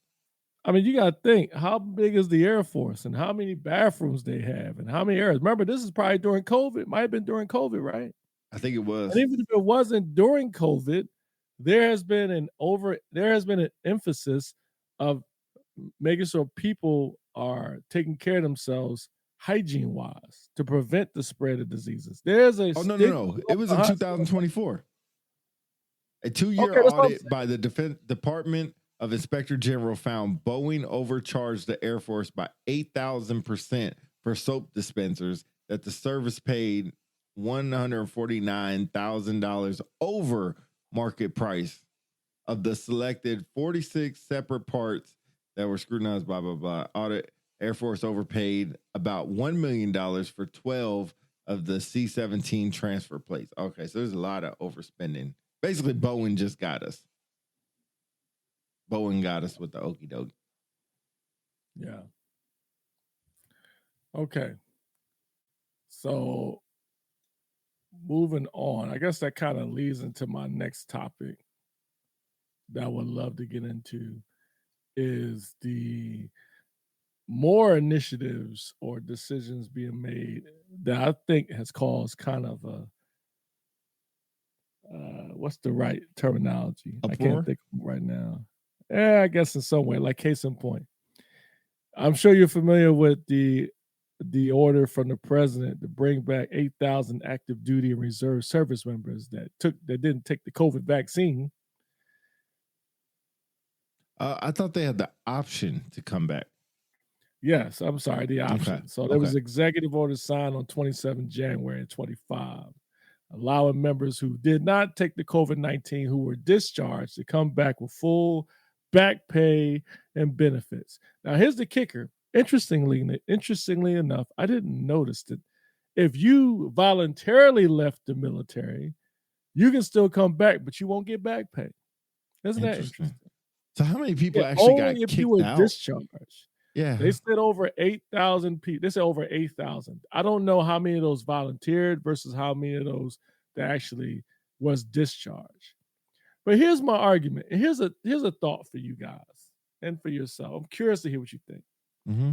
I mean, you got to think, how big is the Air Force and how many bathrooms they have and how many areas? Remember, this is probably during COVID. It might have been during COVID, right? I think it was. And even if it wasn't during COVID, there has been an emphasis of making sure people are taking care of themselves hygiene wise to prevent the spread of diseases. There's a No. It was in Uh-huh. 2024. A 2-year Okay, that's what I'm audit by the Department of Inspector General found Boeing overcharged the Air Force by 8,000% for soap dispensers that the service paid $149,000 over market price of the selected 46 separate parts that were scrutinized, blah, blah, blah. Audit Air Force overpaid about $1 million for 12 of the C-17 transfer plates. Okay, so there's a lot of overspending. Basically, Boeing just got us. Boeing got us with the okie doke. Yeah. Okay. So moving on, I guess that kind of leads into my next topic that I would love to get into is the more initiatives or decisions being made that I think has caused kind of a what's the right terminology? I Uproar? can't think of it right now. I guess in some way, like case in point. I'm sure you're familiar with the order from the president to bring back 8,000 active duty and reserve service members that didn't take the COVID vaccine. I thought they had the option to come back. Yes, I'm sorry, the option. Okay, So there was okay. executive order signed on 27 January 25, allowing members who did not take the COVID-19 who were discharged to come back with full back pay and benefits. Now, here's the kicker. Interestingly enough, I didn't notice that if you voluntarily left the military, you can still come back, but you won't get back pay. Isn't that interesting? So how many people Yeah, actually only got if kicked you were out? discharged. Yeah. They said over 8,000 people. They said over 8,000. I don't know how many of those volunteered versus how many of those that actually was discharged. But here's my argument. And here's a thought for you guys and for yourself. I'm curious to hear what you think. Mm-hmm.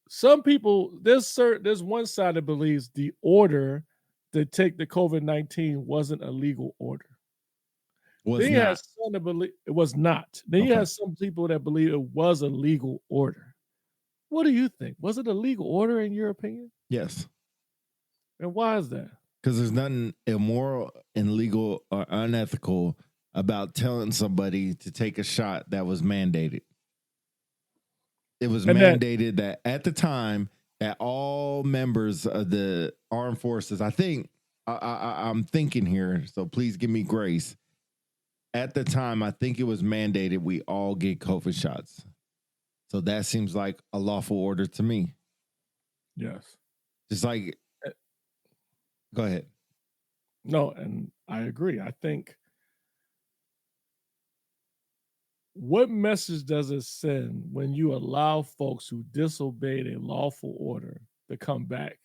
Some people, there's one side that believes the order to take the COVID-19 wasn't a legal order. Then you had some that believe it was not. Then you Okay. had some people that believe it was a legal order. What do you think? Was it a legal order in your opinion? Yes. And why is that? Because there's nothing immoral, illegal, or unethical about telling somebody to take a shot that was mandated. It was mandated that at the time that all members of the armed forces, I think, I'm thinking here, so please give me grace. At the time, I think it was mandated we all get COVID shots. So that seems like a lawful order to me. Yes. Just like, go ahead. No, and I agree. I think what message does it send when you allow folks who disobeyed a lawful order to come back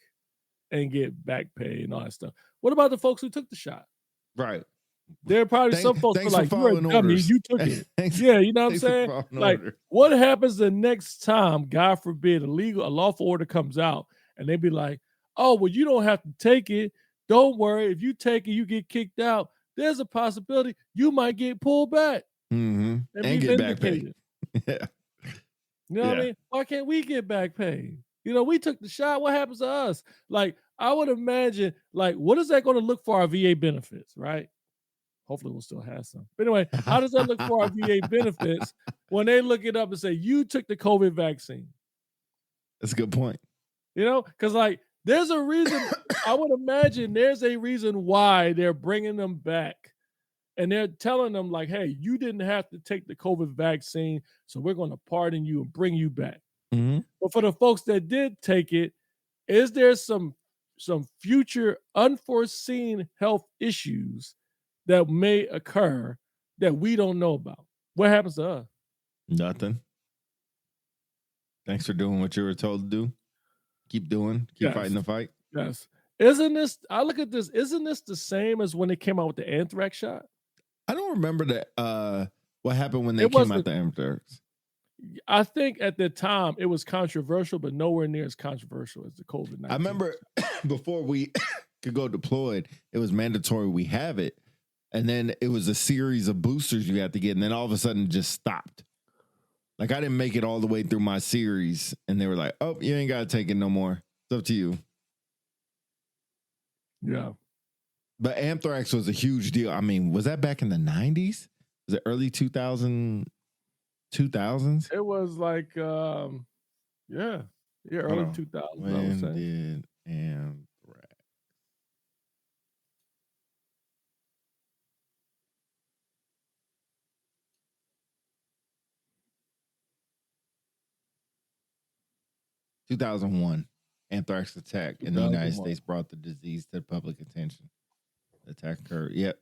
and get back pay and all that stuff? What about the folks who took the shot? Right. There are probably some folks who are like, you're a dummy, you took it. Yeah, you know what I'm saying? Like, what happens the next time, God forbid, a lawful order comes out and they be like, oh, well, you don't have to take it. Don't worry. If you take it, you get kicked out. There's a possibility you might get pulled back. Mm-hmm. And get back pay. Yeah. You know what I mean? Why can't we get back pay? You know, we took the shot. What happens to us? Like, I would imagine, like, what is that going to look for our VA benefits, right? Hopefully we'll still have some. But anyway, how does that look for our VA benefits when they look it up and say, you took the COVID vaccine? That's a good point. You know, because like there's a reason, I would imagine there's a reason why they're bringing them back. And they're telling them like, hey, you didn't have to take the COVID vaccine, so we're going to pardon you and bring you back. Mm-hmm. But for the folks that did take it, is there some future unforeseen health issues that may occur that we don't know about? What happens to us? Nothing. Thanks for doing what you were told to do. Keep doing. Keep fighting the fight. Yes. Isn't this, I look at this, isn't this the same as when they came out with the anthrax shot? I don't remember that. What happened when they came out the anthrax? I think at the time it was controversial, but nowhere near as controversial as the COVID-19. I remember before we could go deployed, it was mandatory we have it. And then it was a series of boosters you had to get. And then all of a sudden it just stopped. Like I didn't make it all the way through my series, and they were like, "Oh, you ain't gotta take it no more. It's up to you." Yeah. But anthrax was a huge deal. I mean, was that back in the 90s? Was it early 2000s? It was like, early 2000s, I would When say. did anthrax? (2001) Anthrax attack in the United 2001. States brought the disease to public attention. The attack occurred. Yep.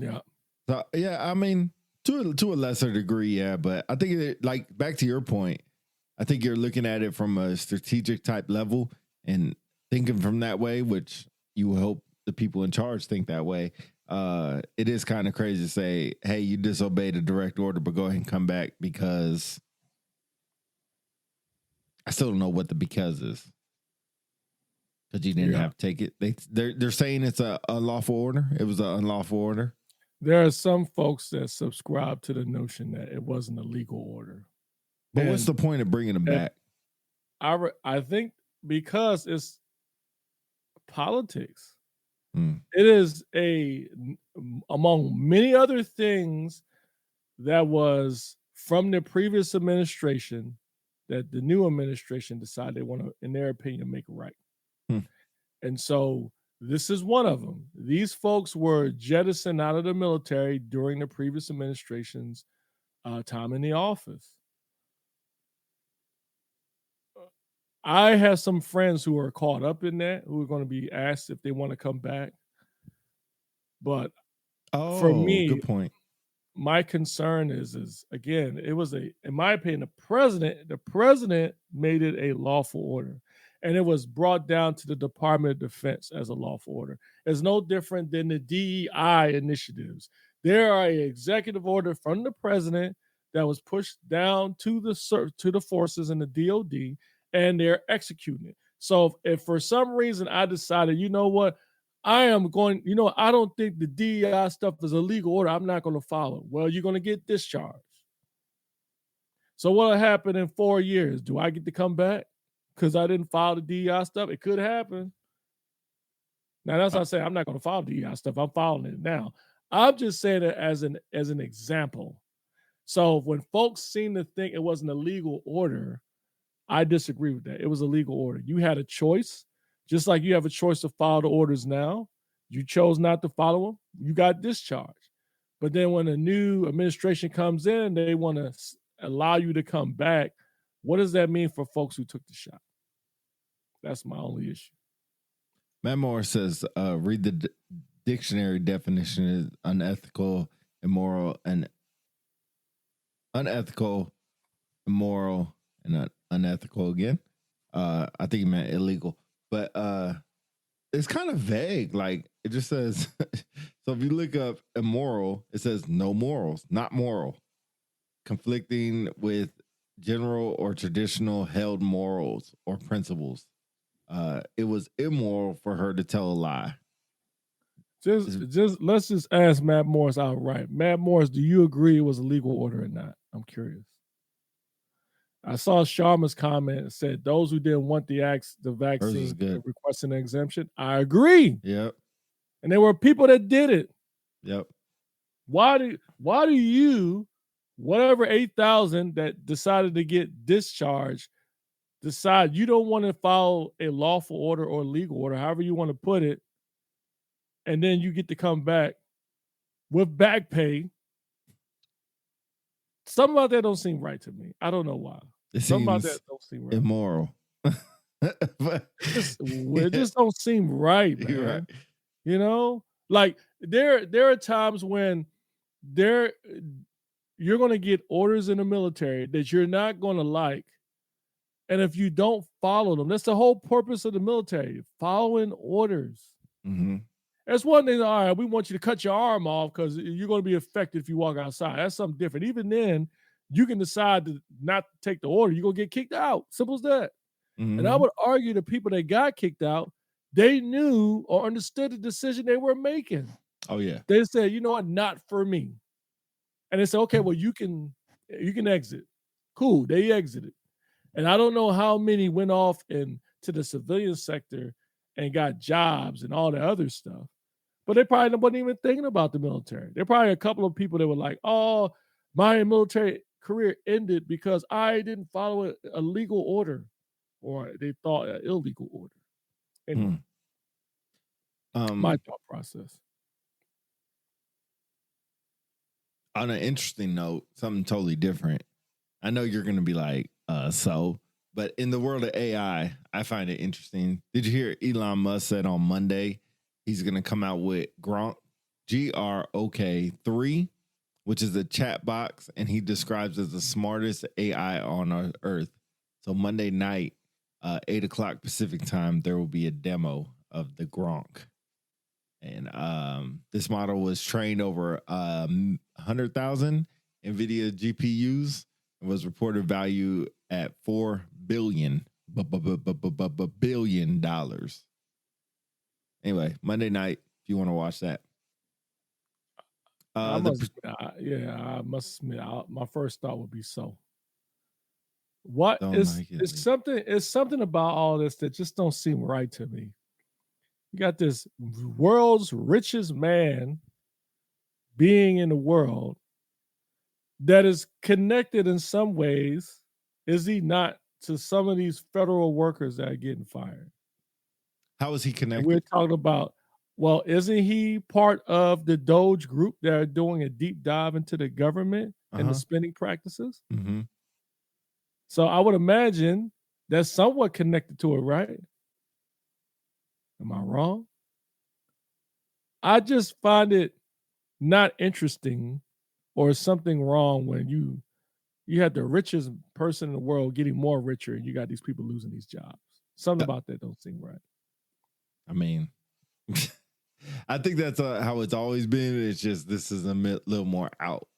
Yeah. So yeah, I mean, to a lesser degree, yeah. But I think like back to your point, I think you're looking at it from a strategic type level and thinking from that way, which you hope the people in charge think that way. It is kind of crazy to say, hey, you disobeyed a direct order, but go ahead and come back, because I still don't know what the because is. Because you didn't have to take it. They're saying it's a unlawful order. It was an unlawful order. There are some folks that subscribe to the notion that it wasn't a legal order. But what's the point of bringing them back? I think because it's politics. Hmm. It is among many other things that was from the previous administration that the new administration decided they want to, in their opinion, make it right. And so this is one of them. These folks were jettisoned out of the military during the previous administration's time in the office. I have some friends who are caught up in that, who are going to be asked if they want to come back. But for me, good point. My concern is again, it was in my opinion, the president made it a lawful order, and it was brought down to the Department of Defense as a lawful order. It's no different than the DEI initiatives. There are an executive order from the president that was pushed down to the forces in the DOD, and they're executing it. So if for some reason I decided, you know what, I don't think the DEI stuff is a legal order, I'm not going to follow. Well, you're going to get discharged. So what'll happen in 4 years? Do I get to come back because I didn't follow the DEI stuff? It could happen. Now, that's not saying I'm not going to follow DEI stuff. I'm following it now. I'm just saying it as an example. So when folks seem to think it wasn't a legal order, I disagree with that. It was a legal order. You had a choice. Just like you have a choice to follow the orders now. You chose not to follow them. You got discharged. But then when a new administration comes in, they want to allow you to come back. What does that mean for folks who took the shot? That's my only issue. Matt Moore says, read the dictionary definition is unethical, immoral, and unethical again. I think he meant illegal. But it's kind of vague. Like, it just says, so if you look up immoral, it says no morals, not moral, conflicting with general or traditional held morals or principles. It was immoral for her to tell a lie. Let's just ask Matt Morris outright. Matt Morris, do you agree it was a legal order or not? I'm curious. I saw Sharma's comment and said those who didn't want the vaccine requesting an exemption. I agree. Yep. And there were people that did it. Yep. Why do you, whatever 8,000 that decided to get discharged, decide you don't want to follow a lawful order or legal order, however you want to put it, and then you get to come back with back pay? Something about that don't seem right to me. I don't know why. Something about that don't seem right. Immoral. It just don't seem right, man. You're right. You know, like there are times when you're going to get orders in the military that you're not going to like, and if you don't follow them, that's the whole purpose of the military: following orders. Mm-hmm. That's one thing. All right, we want you to cut your arm off because you're going to be affected if you walk outside. That's something different. Even then, you can decide to not take the order. You're going to get kicked out. Simple as that. Mm-hmm. And I would argue the people that got kicked out, they knew or understood the decision they were making. Oh, yeah. They said, you know what, not for me. And they said, okay, well, you can You can exit. Cool, they exited. And I don't know how many went off into the civilian sector and got jobs and all the other stuff. But they probably wasn't even thinking about the military. There probably a couple of people that were like, oh, my military career ended because I didn't follow a legal order, or they thought an illegal order. Anyway, my thought process. On an interesting note, something totally different. I know you're going to be like, but in the world of AI, I find it interesting. Did you hear Elon Musk said on Monday he's going to come out with Grok, Grok 3, which is a chat box, and he describes as the smartest AI on Earth. So Monday night, 8 o'clock Pacific time, there will be a demo of the Grok. And this model was trained over 100,000 NVIDIA GPUs and was reported value at $4 billion. Anyway, Monday night, if you want to watch that. I must admit, my first thought would be so. What is it's something about all this that just don't seem right to me. You got this world's richest man being in the world that is connected in some ways, is he not, to some of these federal workers that are getting fired? How is he connected? And we're talking about, well, isn't he part of the Doge group that are doing a deep dive into the government and the spending practices? Mm-hmm. So I would imagine that's somewhat connected to it, right? Am I wrong? I just find it not interesting, or something wrong when you had the richest person in the world getting more richer and you got these people losing these jobs. Something about that don't seem right. I mean, I think that's how it's always been. It's just this is a little more out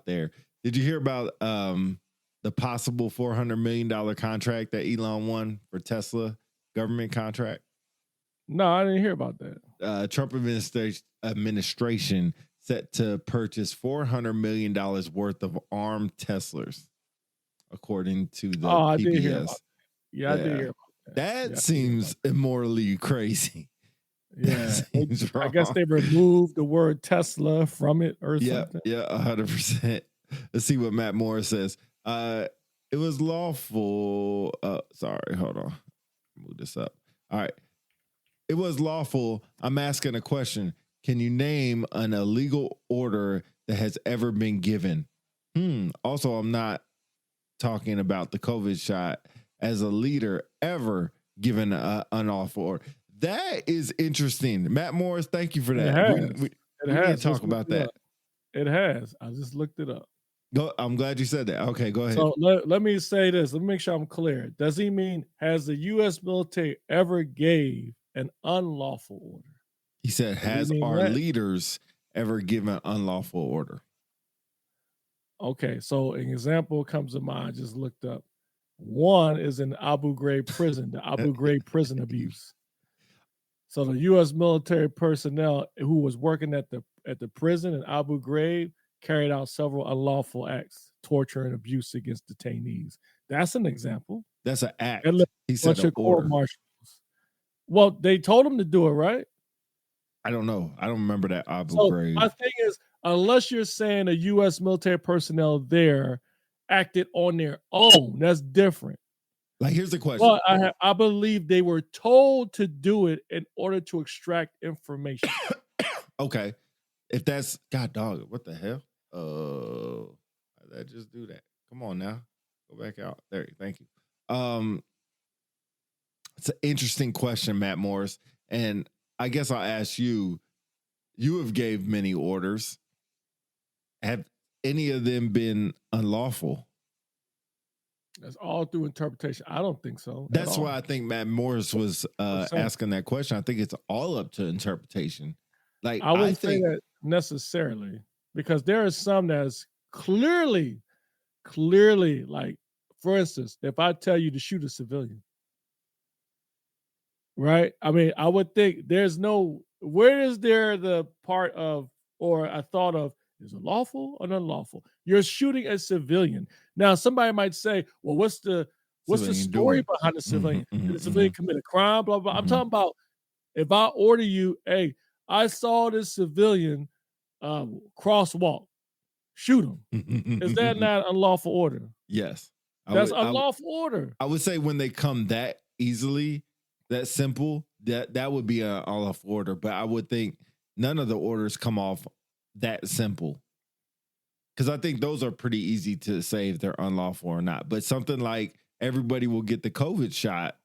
there. Did you hear about the possible $400 million contract that Elon won for Tesla government contract? No, I didn't hear about that. Trump administration set to purchase $400 million worth of armed Teslas, according to the PBS. I did hear about that. Yeah, I did hear about that. That seems immorally crazy. Yeah, I guess they removed the word Tesla from it or something. Yeah, 100%. Let's see what Matt Morris says. It was lawful. Sorry, hold on. Move this up. All right. It was lawful. I'm asking a question. Can you name an illegal order that has ever been given? Also, I'm not talking about the COVID shot as a leader ever given an unlawful order. That is interesting. Matt Morris, thank you for that. We need to talk about that. It has. I just looked it up. I'm glad you said that. Okay, go ahead. So let me say this. Let me make sure I'm clear. Does he mean, has the U.S. military ever gave an unlawful order? He said, has our leaders ever given unlawful order? Okay, so an example comes to mind. I just looked up. One is in Abu Ghraib prison, the Abu Ghraib prison abuse. So the U.S. military personnel who was working at the prison in Abu Ghraib carried out several unlawful acts, torture and abuse against detainees. That's an example. That's an act. He said an order. Well, they told him to do it, right? I don't know. I don't remember that Abu Ghraib. My thing is, unless you're saying a U.S. military personnel there acted on their own, that's different. Like, here's the question. But I believe they were told to do it in order to extract information. Okay. If that's, God dog, what the hell? How did I just do that? Come on now. Go back out. There, thank you. It's an interesting question, Matt Morris. And I guess I'll ask you, you have gave many orders. Have any of them been unlawful? That's all through interpretation. I don't think so. That's why I think Matt Morris was asking that question. I think it's all up to interpretation. Like, I wouldn't say that necessarily, because there are some that's clearly, like, for instance, if I tell you to shoot a civilian, right? I mean, I would think where is there the part of, or a thought of, Is it lawful or unlawful? You're shooting a civilian. Now, somebody might say, well, what's the Civilian story doing. behind the civilian? Mhm, Did the civilian commit a crime? Blah, blah. I'm Mhm. talking about if I order you, hey, I saw this civilian crosswalk, shoot him. Is that not unlawful order? Yes. That's unlawful order. I would say when they come that easily, that simple, that would be an unlawful order. But I would think none of the orders come off that simple. Because I think those are pretty easy to say if they're unlawful or not. But something like everybody will get the COVID shot,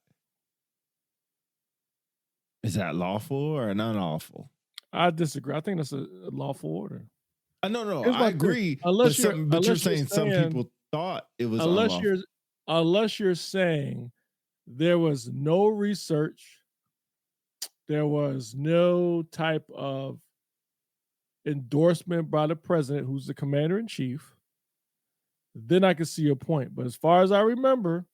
is that lawful or an unlawful? I disagree. I think that's a lawful order. No, Here's my I thing. agree. Unless but you're- you're unless you're saying some saying- people thought it was unless unlawful. you're saying there was no research, there was no type of endorsement by the president, who's the commander in chief, then I can see your point. But as far as I remember,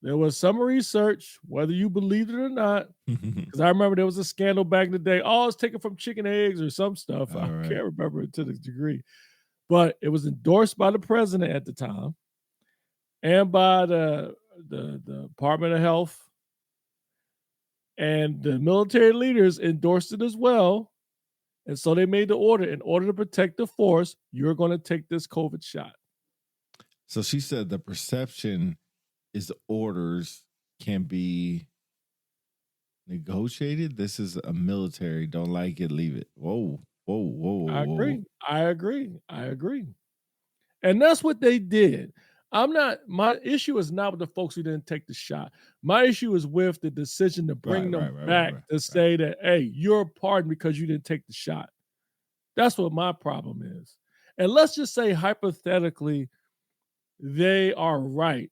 there was some research, whether you believed it or not, because I remember there was a scandal back in the day. Oh, it's taken from chicken eggs or some stuff. I All right. can't remember it to this degree. But it was endorsed by the president at the time and by the Department of Health, and the military leaders endorsed it as well. And so they made the order, in order to protect the force, you're going to take this COVID shot. So she said the perception is orders can be negotiated. This is a military. Don't like it, leave it. Whoa. I agree. And that's what they did. My issue is not with the folks who didn't take the shot. My issue is with the decision to bring them back to say that, hey, you're pardoned because you didn't take the shot. That's what my problem is. And let's just say hypothetically, they are right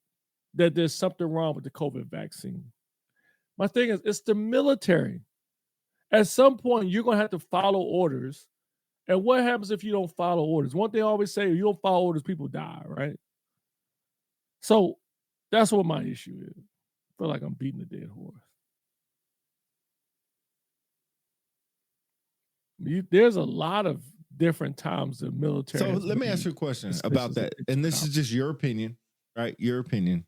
that there's something wrong with the COVID vaccine. My thing is, it's the military. At some point, you're going to have to follow orders. And what happens if you don't follow orders? One thing I always say, if you don't follow orders, people die, right? So that's what my issue is. I feel like I'm beating a dead horse. There's a lot of different times the military. So let me ask you a question about that. And this is just your opinion, right? Your opinion.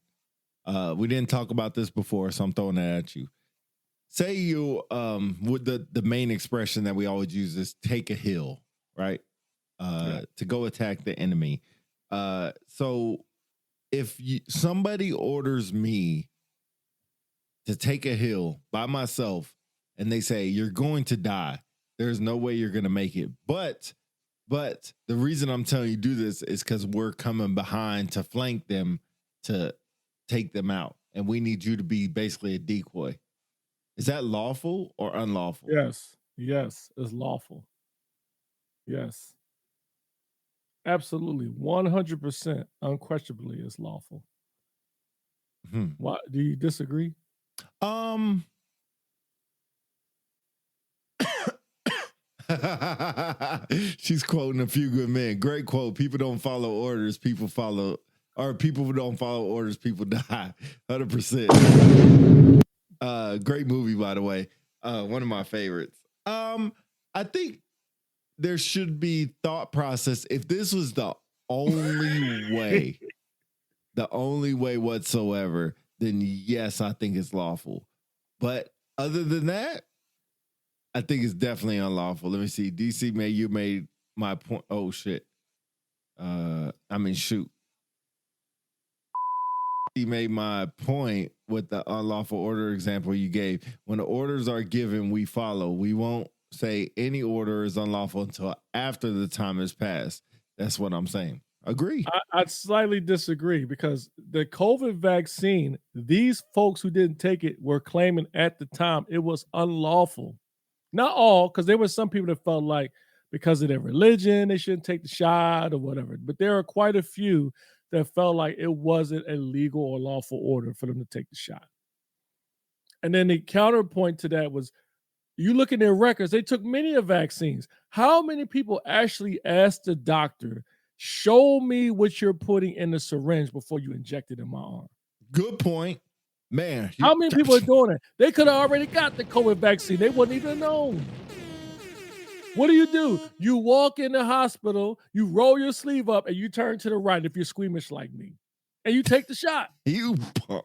We didn't talk about this before, so I'm throwing that at you. Say you with the main expression that we always use is take a hill, right? To go attack the enemy. So if somebody orders me to take a hill by myself and they say you're going to die, there's no way you're going to make it. But the reason I'm telling you to do this is because we're coming behind to flank them to take them out. And we need you to be basically a decoy. Is that lawful or unlawful? Yes, it's lawful. Yes. Absolutely. 100%. Unquestionably, it's lawful. Why do you disagree? She's quoting A Few Good Men. Great quote. People don't follow orders. People who don't follow orders, people die. 100%. Great movie, by the way. One of my favorites. I think there should be thought process. If this was the only way whatsoever, then yes, I think it's lawful. But other than that, I think it's definitely unlawful. Let me see. DC, you made my point. Oh shit. Shoot. He made my point with the unlawful order example you gave. When the orders are given, we follow. We won't say any order is unlawful until after the time has passed. That's what I'm saying. Agree. I slightly disagree because the COVID vaccine, these folks who didn't take it were claiming at the time it was unlawful. Not all, because there were some people that felt like because of their religion, they shouldn't take the shot or whatever. But there are quite a few that felt like it wasn't a legal or lawful order for them to take the shot. And then the counterpoint to that was, you look at their records, they took many of vaccines. How many people actually asked the doctor, show me what you're putting in the syringe before you inject it in my arm? Good point. Man. How many people are doing it? They could have already got the COVID vaccine. They wouldn't even known. What do? You walk in the hospital, you roll your sleeve up, and you turn to the right if you're squeamish like me, and you take the shot. You punk.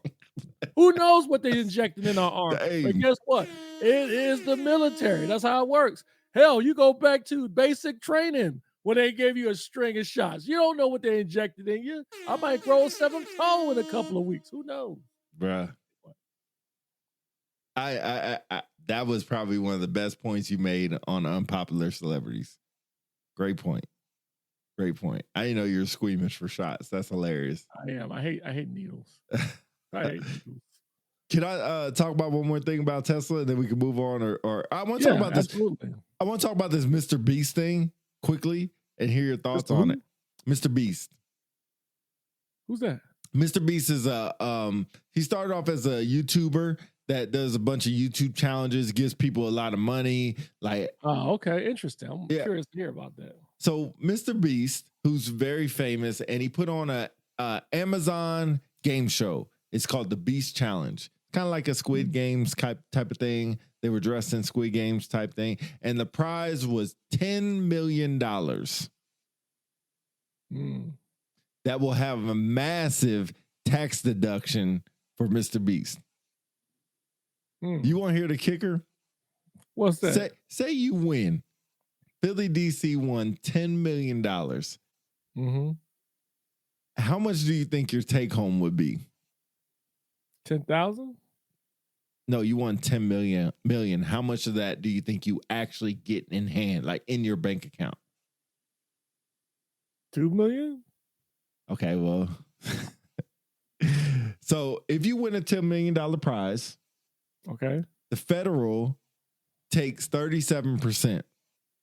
Who knows what they injected in our arm? Dang. But guess what? It is the military. That's how it works. Hell, you go back to basic training when they gave you a string of shots. You don't know what they injected in you. I might grow a 7th toe in a couple of weeks. Who knows? Bruh. I that was probably one of the best points you made on unpopular celebrities. Great point. Great point. I didn't know you were squeamish for shots. That's hilarious. I am. I hate needles. I hate needles. Can I talk about one more thing about Tesla, and then we can move on? Or I want to talk about absolutely. this. I want to talk about this Mr. Beast thing quickly and hear your thoughts on it. Mr. Beast. Who's that? Mr. Beast is he started off as a YouTuber that does a bunch of YouTube challenges, gives people a lot of money. Like, oh, okay, interesting. I'm curious to hear about that. So Mr. Beast, who's very famous, and he put on a Amazon game show. It's called the Beast Challenge, kind of like a Squid Games type of thing. They were dressed in Squid Games type thing, and the prize was $10 million. That will have a massive tax deduction for Mr. Beast. You want to hear the kicker? What's that? Say you win. Philly DC won $10 million. How much do you think your take home would be? 10,000? No, you won 10 million. How much of that do you think you actually get in hand, like in your bank account? 2 million? Okay, well. So if you win a $10 million prize, okay, the federal takes 37%.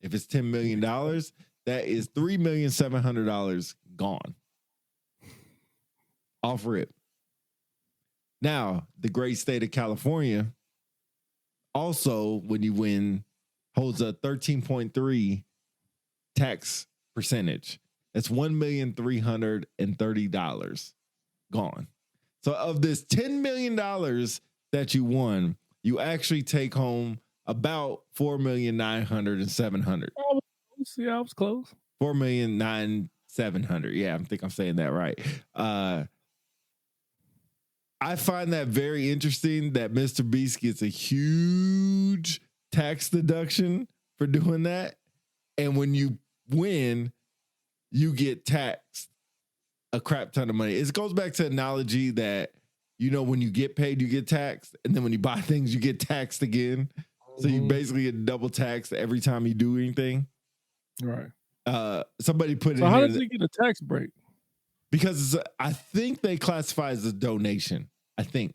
If it's $10 million, that is $3,700,000 gone. Off rip. Now, the great state of California also, when you win, holds a 13.3 tax percentage. That's $1,330,000 gone. So of this $10 million that you won, you actually take home about $4,900,700. Oh, see, I was close. $4,907,700. Yeah, I think I'm saying that right. I find that very interesting that Mr. Beast gets a huge tax deduction for doing that. And when you win, you get taxed a crap ton of money. It goes back to analogy that, you know, when you get paid, you get taxed. And then when you buy things, you get taxed again. So you basically get double taxed every time you do anything. Right. Somebody put it in. So how does he get a tax break? Because I think they classify as a donation. I think.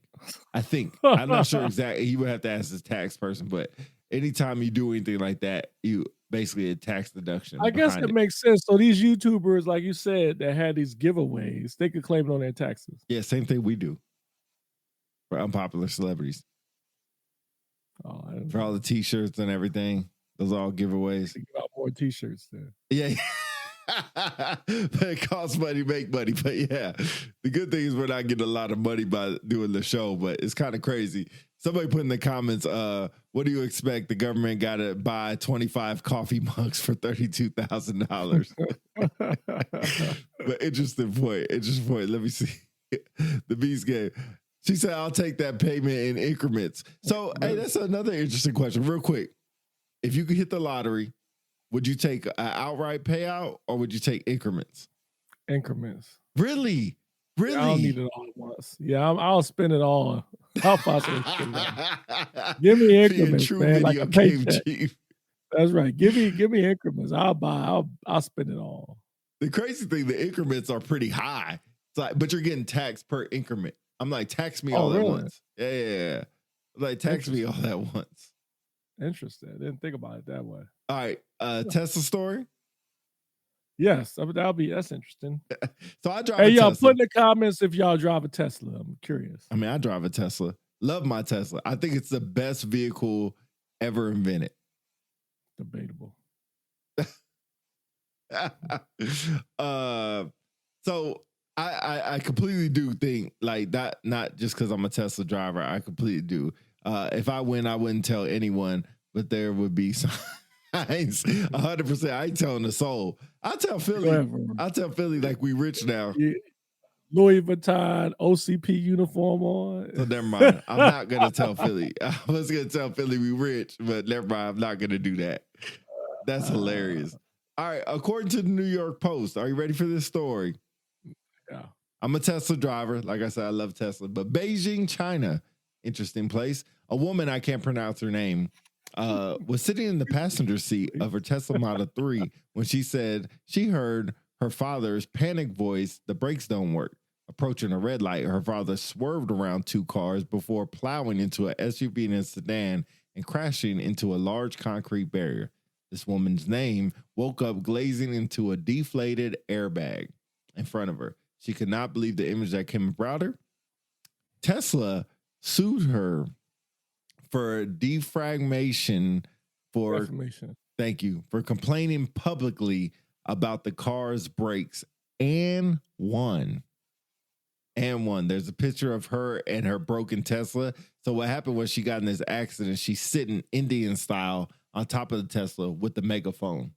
I'm not sure exactly. You would have to ask the tax person, but anytime you do anything like that, you basically a tax deduction. I guess it makes sense. So these YouTubers, like you said, that had these giveaways, they could claim it on their taxes. Yeah, same thing we do for unpopular celebrities. Oh, for all the T-shirts and everything, those are all giveaways. Give out more T-shirts then. Yeah. But it costs money, make money. But yeah, the good thing is we're not getting a lot of money by doing the show, but it's kind of crazy. Somebody put in the comments, what do you expect? The government got to buy 25 coffee mugs for $32,000. But interesting point. Let me see. The Beast game. She said, I'll take that payment in increments. So, hey, that's another interesting question. Real quick. If you could hit the lottery, would you take an outright payout or would you take increments? Increments. Really? Really? I don't need it all at once. Yeah, I'll spend it all. I'll possibly spend it. Give me increments, man. Like a paycheck. That's right. Give me increments. I'll spend it all. The crazy thing, the increments are pretty high. It's like, but you're getting taxed per increment. I'm like, tax me all at once. Yeah. Like, tax me all at once. Interesting. I didn't think about it that way. All right. Tesla story? Yes. That's interesting. So I drive a Tesla. Hey, y'all, Tesla. put in the comments if y'all drive a Tesla. I'm curious. I mean, I drive a Tesla. Love my Tesla. I think it's the best vehicle ever invented. Debatable. So I completely do think like that, not just because I'm a Tesla driver. I completely do. If I win, I wouldn't tell anyone, but there would be some 100%. I ain't telling the soul. I tell Go Philly. ahead, bro. I tell Philly like we rich now. Yeah. Louis Vuitton OCP uniform on. So never mind. I'm not gonna tell Philly. I was gonna tell Philly we rich, but never mind. I'm not gonna do that. That's hilarious. All right. According to the New York Post, are you ready for this story? Yeah. I'm a Tesla driver. Like I said, I love Tesla. But Beijing, China, interesting place. A woman, I can't pronounce her name, was sitting in the passenger seat of her Tesla Model 3 when she said she heard her father's panic voice, the brakes don't work. Approaching a red light, her father swerved around two cars before plowing into an SUV and a sedan and crashing into a large concrete barrier. This woman's name woke up glazing into a deflated airbag in front of her. She could not believe the image that came about her. Tesla sued her for defamation thank you, for complaining publicly about the car's brakes and won. There's a picture of her and her broken Tesla. So what happened was she got in this accident. She's sitting Indian style on top of the Tesla with the megaphone.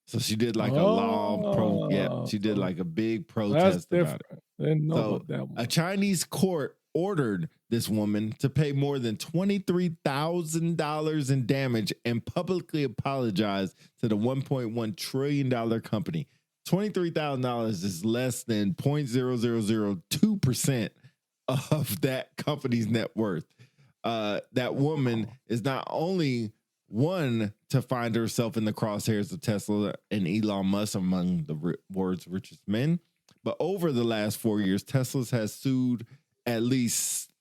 So she did like a long she did like a big protest about it. Didn't know So about that one. a Chinese court ordered this woman to pay more than $23,000 in damage and publicly apologize to the $1.1 trillion company. $23,000 is less than 0.0002% of that company's net worth. That woman is not only one to find herself in the crosshairs of Tesla and Elon Musk among the world's richest men, but over the last 4 years, Tesla has sued at least,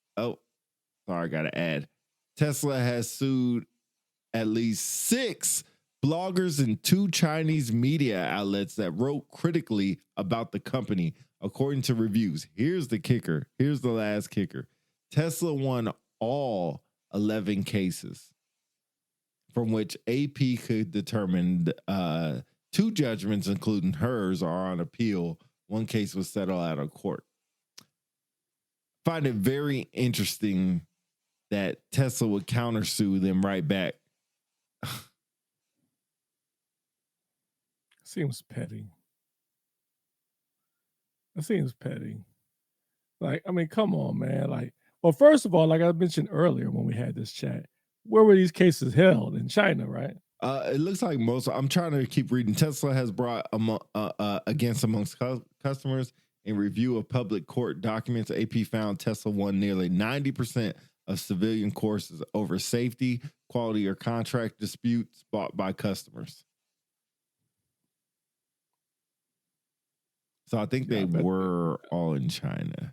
Tesla has sued at least 6 bloggers and 2 Chinese media outlets that wrote critically about the company, according to reviews. Here's the kicker. Here's the last kicker. Tesla won all 11 cases, from which AP could determine 2 judgments, including hers, are on appeal. 1 case was settled out of court. Find it very interesting that Tesla would countersue them right back. Seems petty. It seems petty. Like, I mean, come on, man. Like, well, first of all, like I mentioned earlier when we had this chat, where were these cases held? In China, right? It looks like I'm trying to keep reading. Tesla has brought against amongst customers in review of public court documents. AP found Tesla won nearly 90% of civilian courses over safety, quality, or contract disputes bought by customers. So I think they were all in China.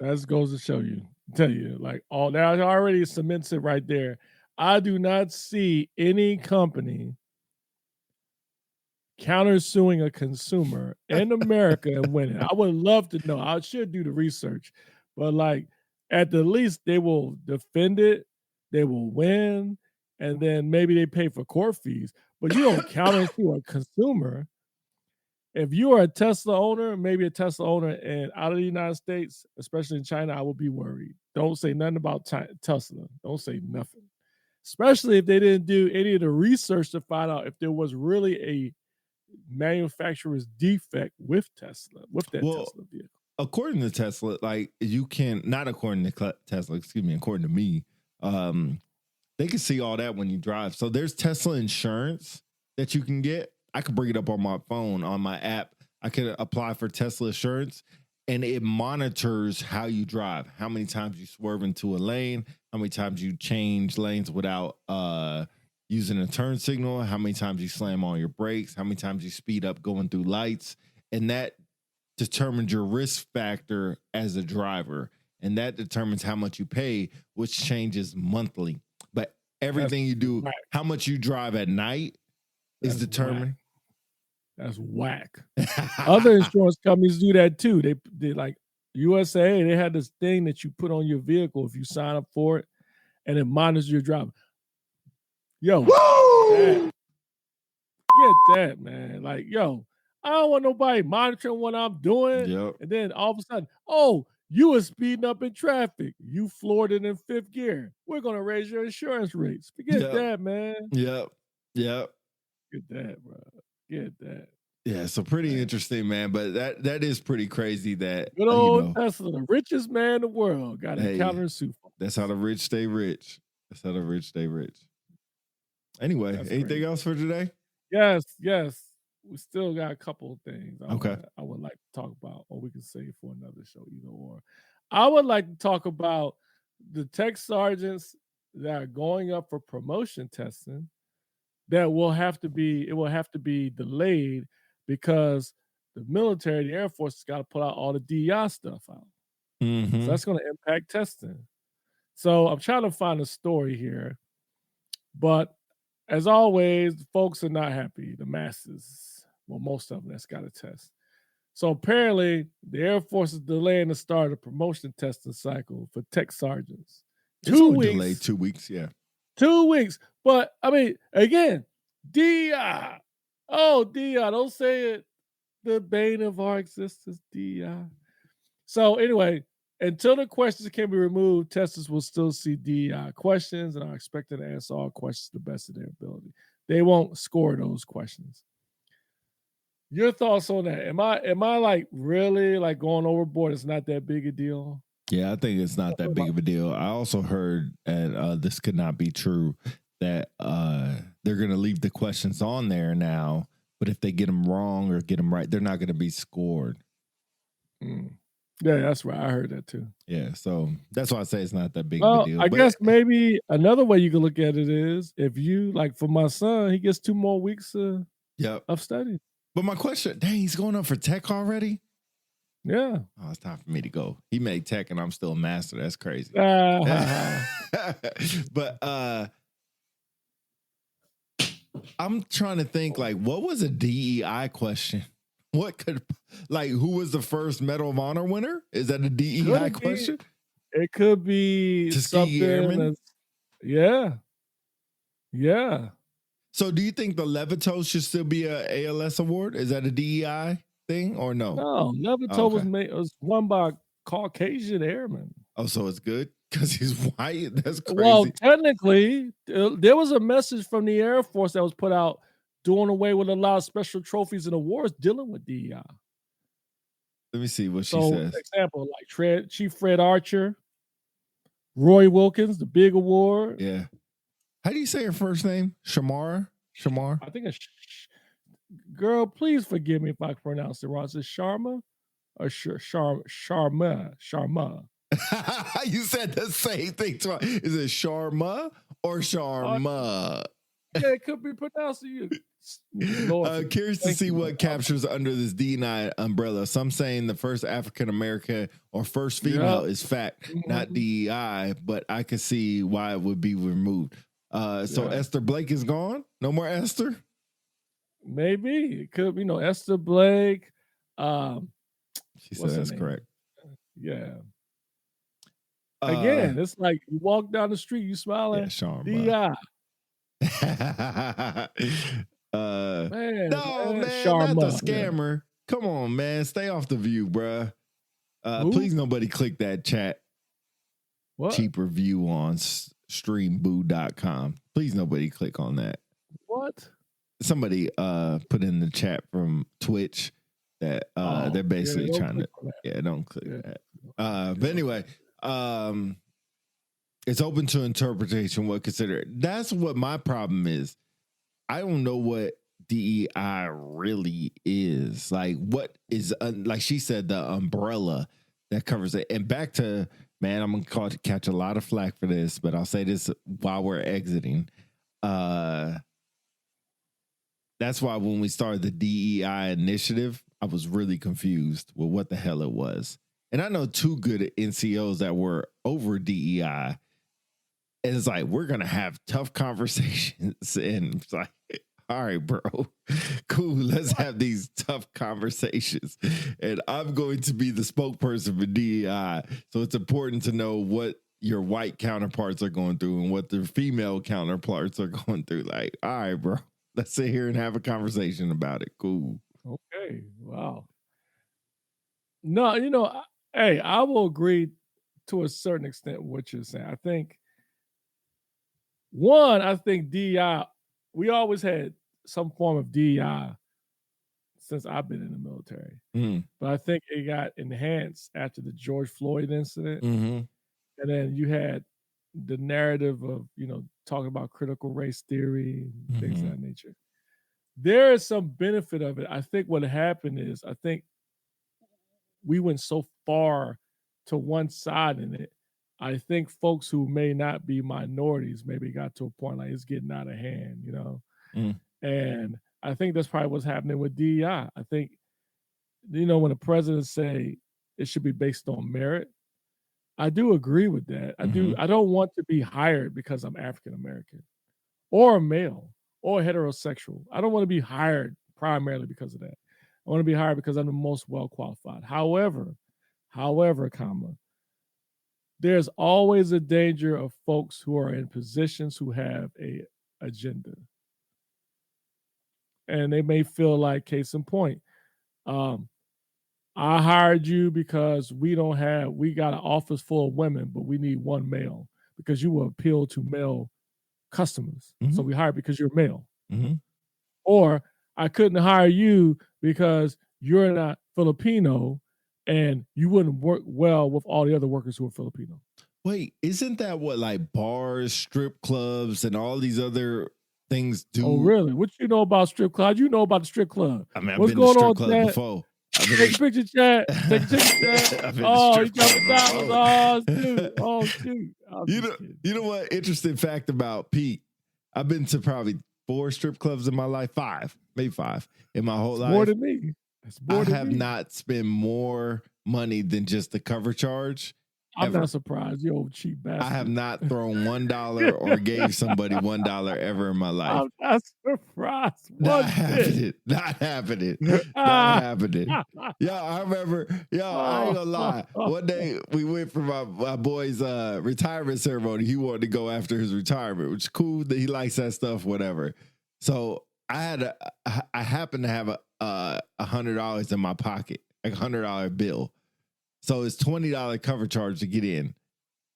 That goes to show you, tell you, like all that already cements it right there. I do not see any company countersuing a consumer in America and winning. I would love to know. I should do the research, but like at the least they will defend it, they will win, and then maybe they pay for court fees. But you don't countersue a consumer. If you are a Tesla owner, maybe a Tesla owner and out of the United States, especially in China, I would be worried. Don't say nothing about Tesla. Don't say nothing. Especially if they didn't do any of the research to find out if there was really a manufacturer's defect with Tesla, with that Tesla vehicle. According to Tesla, like you can, not according to Tesla, excuse me, according to me, they can see all that when you drive. So there's Tesla insurance that you can get. I could bring it up on my phone, on my app. I could apply for Tesla insurance, and it monitors how you drive, how many times you swerve into a lane, how many times you change lanes without using a turn signal, how many times you slam on your brakes, how many times you speed up going through lights. And that determines your risk factor as a driver. And that determines how much you pay, which changes monthly. But everything you do, how much you drive at night is determined. That's whack. Other insurance companies do that too. They like USA, they had this thing that you put on your vehicle if you sign up for it, and it monitors your driving. Yo, get that, man. Like, yo, I don't want nobody monitoring what I'm doing. Yep. And then all of a sudden, oh, you were speeding up in traffic. You floored it in 5th gear. We're going to raise your insurance rates. Forget that, man. Yep. Yep. Get that, bro. Get that. Yeah, so pretty interesting, man. But that is pretty crazy that Good old Tesla, the richest man in the world, got a counter in Super. That's how the rich stay rich. That's how the rich stay rich. Anyway, That's anything crazy. else for today? Yes. We still got a couple of things Okay. I would like to talk about, or we can save for another show, either or. I would like to talk about the tech sergeants that are going up for promotion testing that will have to be delayed because the military, the Air Force has got to pull out all the DEI stuff out. Mm-hmm. So that's going to impact testing. So I'm trying to find a story here, but as always, folks are not happy. The masses, well, most of them that's got to test. So apparently, the Air Force is delaying the start of the promotion testing cycle for tech sergeants. It's 2 weeks. Delayed 2 weeks, yeah. 2 weeks. But I mean, again, DEI. Oh, DEI. Don't say it. The bane of our existence, DEI. So anyway, until the questions can be removed, testers will still see DEI questions and are expected to answer all questions to the best of their ability. They won't score those questions. Your thoughts on that? Am I like really like going overboard? It's not that big a deal. Yeah, I think it's not that big of a deal. I also heard, and this could not be true, that they're going to leave the questions on there now, but if they get them wrong or get them right, they're not going to be scored. Yeah, that's right. I heard that too. Yeah, so that's why I say it's not that big of a deal. I guess maybe another way you can look at it is if you, like for my son, he gets 2 more weeks of study. But my question, dang, he's going up for tech already? Yeah. Oh, it's time for me to go. He made tech and I'm still a master. That's crazy. But I'm trying to think, like, what was a DEI question? What could, like, who was the first Medal of Honor winner? Is that a DEI question? It could be Tuskegee Airmen? Yeah. So do you think the Levito should still be a ALS award? Is that a DEI thing or no? No, Levito was won by Caucasian airmen. Oh, so it's good because he's white? That's crazy. Well, technically, there was a message from the Air Force that was put out doing away with a lot of special trophies and awards dealing with DEI. Let me see what she says. For example, like Chief Fred Archer, Roy Wilkins, the big award. Yeah. How do you say her first name? Shamar? I think it's girl, please forgive me if I pronounce it wrong. Is it Sharma or Sharma? You said the same thing twice. Is it Sharma or Sharma? Yeah, it could be pronounced to you. Curious to see what captures under this DEI umbrella. Some saying the first African American or first female is fact, not DEI, but I could see why it would be removed. So Esther Blake is gone? No more Esther? Maybe. It could be, Esther Blake. She said that's correct. Yeah. Again, it's like you walk down the street, you smiling. Yeah, Sean. DEI. Man, not the scammer. Come on, man. Stay off the view, bruh. Please nobody click that chat. What? Cheap review on streamboo.com. Please nobody click on that. What? Somebody put in the chat from Twitch that they're basically trying to don't click that. But anyway, it's open to interpretation what considered. That's what my problem is. I don't know what DEI really is. Like, what is, like she said, the umbrella that covers it. And back to, man, I'm going to catch a lot of flack for this, but I'll say this while we're exiting. That's why when we started the DEI initiative, I was really confused with what the hell it was. And I know 2 good NCOs that were over DEI. And it's like, we're going to have tough conversations. And it's like, all right, bro, cool. Let's have these tough conversations. And I'm going to be the spokesperson for DEI. So it's important to know what your white counterparts are going through and what their female counterparts are going through. Like, all right, bro, let's sit here and have a conversation about it. Cool. Okay. Wow. No, hey, I will agree to a certain extent with what you're saying. I think DEI we always had some form of DEI since I've been in the military. Mm. But I think it got enhanced after the George Floyd incident. Mm-hmm. And then you had the narrative of, talking about critical race theory and things of that nature. There is some benefit of it. I think what happened is, I think we went so far to one side in it. I think folks who may not be minorities maybe got to a point like it's getting out of hand, Mm. And I think that's probably what's happening with DEI. I think, when the president say it should be based on merit, I do agree with that. I do. I don't want to be hired because I'm African American or a male or heterosexual. I don't want to be hired primarily because of that. I want to be hired because I'm the most well qualified. However, there's always a danger of folks who are in positions who have a agenda. And they may feel like, case in point, I hired you because we got an office full of women, but we need one male because you will appeal to male customers. So we hired because you're male. Or I couldn't hire you because you're not Filipino and you wouldn't work well with all the other workers who are Filipino. Wait, isn't that what like bars, strip clubs, and all these other things do? Oh, really? What you know about strip clubs? You know about the strip club. I mean, I've What's been to going strip on, club Chad? before. Take a picture, Chad. Take a picture, Chad. Oh, you got the dollars. Oh, shoot. You know what? Interesting fact about Pete. I've been to probably 4 strip clubs in my life, 5, maybe 5 in my whole life. More than me. I have not spent more money than just the cover charge. I'm not surprised. You old cheap bastard. I have not thrown $1 or gave somebody $1 ever in my life. I'm not surprised. Not happening. Not happening. Not happening. Yeah, I remember. Yo, I ain't gonna lie. One day we went for my boy's retirement ceremony. He wanted to go after his retirement, which is cool that he likes that stuff, whatever. So I happened to have $100 in my pocket, like a $100 bill. So it's $20 cover charge to get in.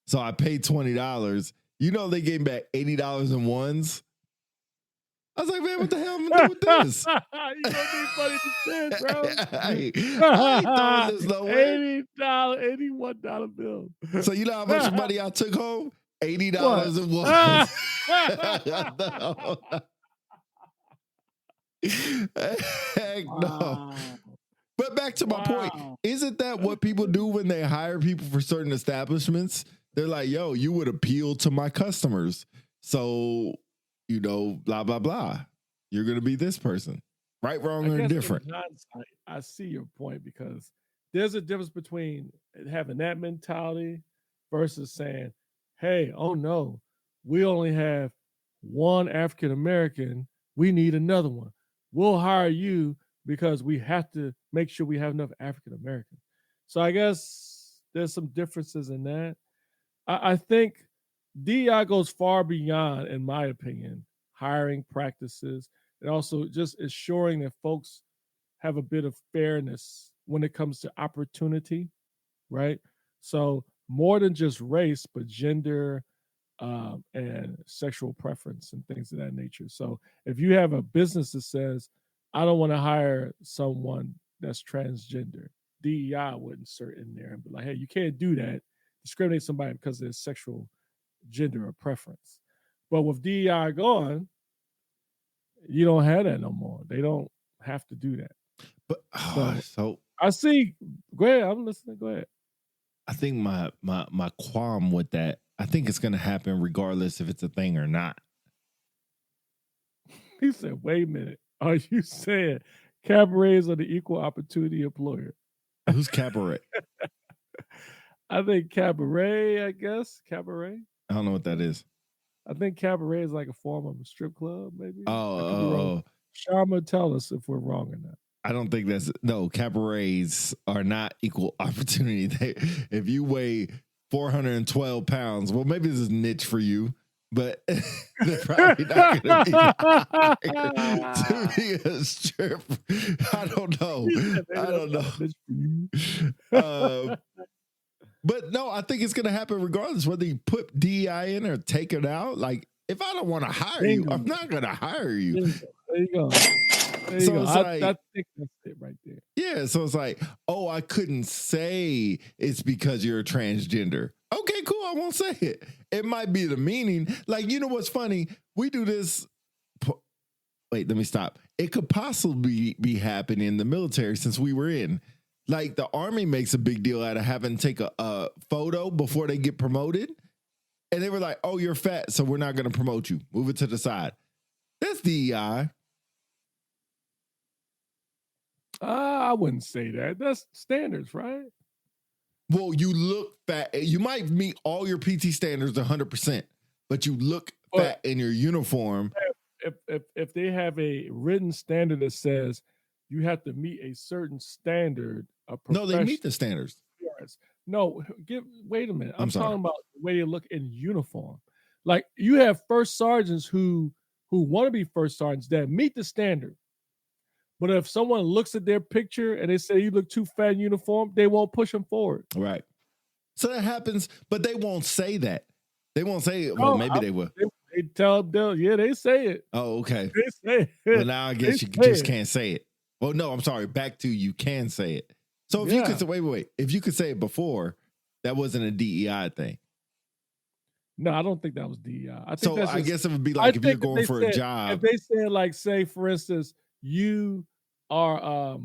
So I paid $20. You know, they gave me back $80 in ones. I was like, man, what the hell am I doing with this? You gonna be funny to say, bro. I ain't throwing this nowhere. $81 bill. So you know how much money I took home? $80 in ones. Heck no. But back to my point, isn't that what people do when they hire people for certain establishments? They're like, yo, you would appeal to my customers. So, blah, blah, blah. You're going to be this person. Right, wrong, or indifferent. In hindsight, I see your point because there's a difference between having that mentality versus saying, hey, oh no, we only have one African American. We need another one. We'll hire you because we have to make sure we have enough African American. So I guess there's some differences in that. I think DEI goes far beyond, in my opinion, hiring practices and also just ensuring that folks have a bit of fairness when it comes to opportunity, right? So more than just race, but gender and sexual preference and things of that nature. So if you have a business that says, I don't want to hire someone that's transgender, DEI would insert in there and be like, hey, you can't do that. Discriminate somebody because of their sexual gender or preference. But with DEI gone, you don't have that no more. They don't have to do that. But so I see. Go ahead. I'm listening. Go ahead. I think my qualm with that, I think it's going to happen regardless if it's a thing or not. He said, wait a minute. Are you saying cabarets are the equal opportunity employer? Who's cabaret? I think cabaret, Cabaret. I don't know what that is. I think cabaret is like a form of a strip club, maybe. Oh. Sharma, tell us if we're wrong or not. I don't think cabarets are not equal opportunity. If you weigh 412 pounds, well, maybe this is niche for you, but they're probably not going to be a strip. I don't know. But no, I think it's going to happen regardless whether you put DEI in or take it out. Like, If I don't want to hire you, I'm not going to hire you. There you go. There you So go. it's I like- think that's it right there. Yeah, so it's like, oh, I couldn't say it's because you're a transgender. Okay, cool. I won't say it. It might be the meaning. Like, you know what's funny? We do this. Wait, let me stop. It could possibly be happening in the military since we were in. Like, the Army makes a big deal out of having to take a photo before they get promoted. And they were like, oh, you're fat, so we're not going to promote you. Move it to the side. That's DEI. I wouldn't say that. That's standards, right? Well, you look fat. You might meet all your PT standards 100%, but you look fat in your uniform. If they have a written standard that says you have to meet a certain standard of No, they meet the standards. appearance. No, wait a minute. I'm sorry. talking about the way they look in uniform. Like you have first sergeants who want to be first sergeants that meet the standard. But if someone looks at their picture and they say you look too fat in uniform, they won't push them forward. Right. So that happens, but they won't say that. They won't say it. Well, maybe they will. They tell them, yeah, they say it. Oh, okay. They say it. Well, now I guess They you say just it. can't say it. Well, no, I'm sorry. Back to you can say it. So if you could say, wait. If you could say it before, that wasn't a DEI thing. No, I don't think that was DEI. I think So that's I just, guess it would be like if you're think going for a job. If they said, like, say, for instance, you are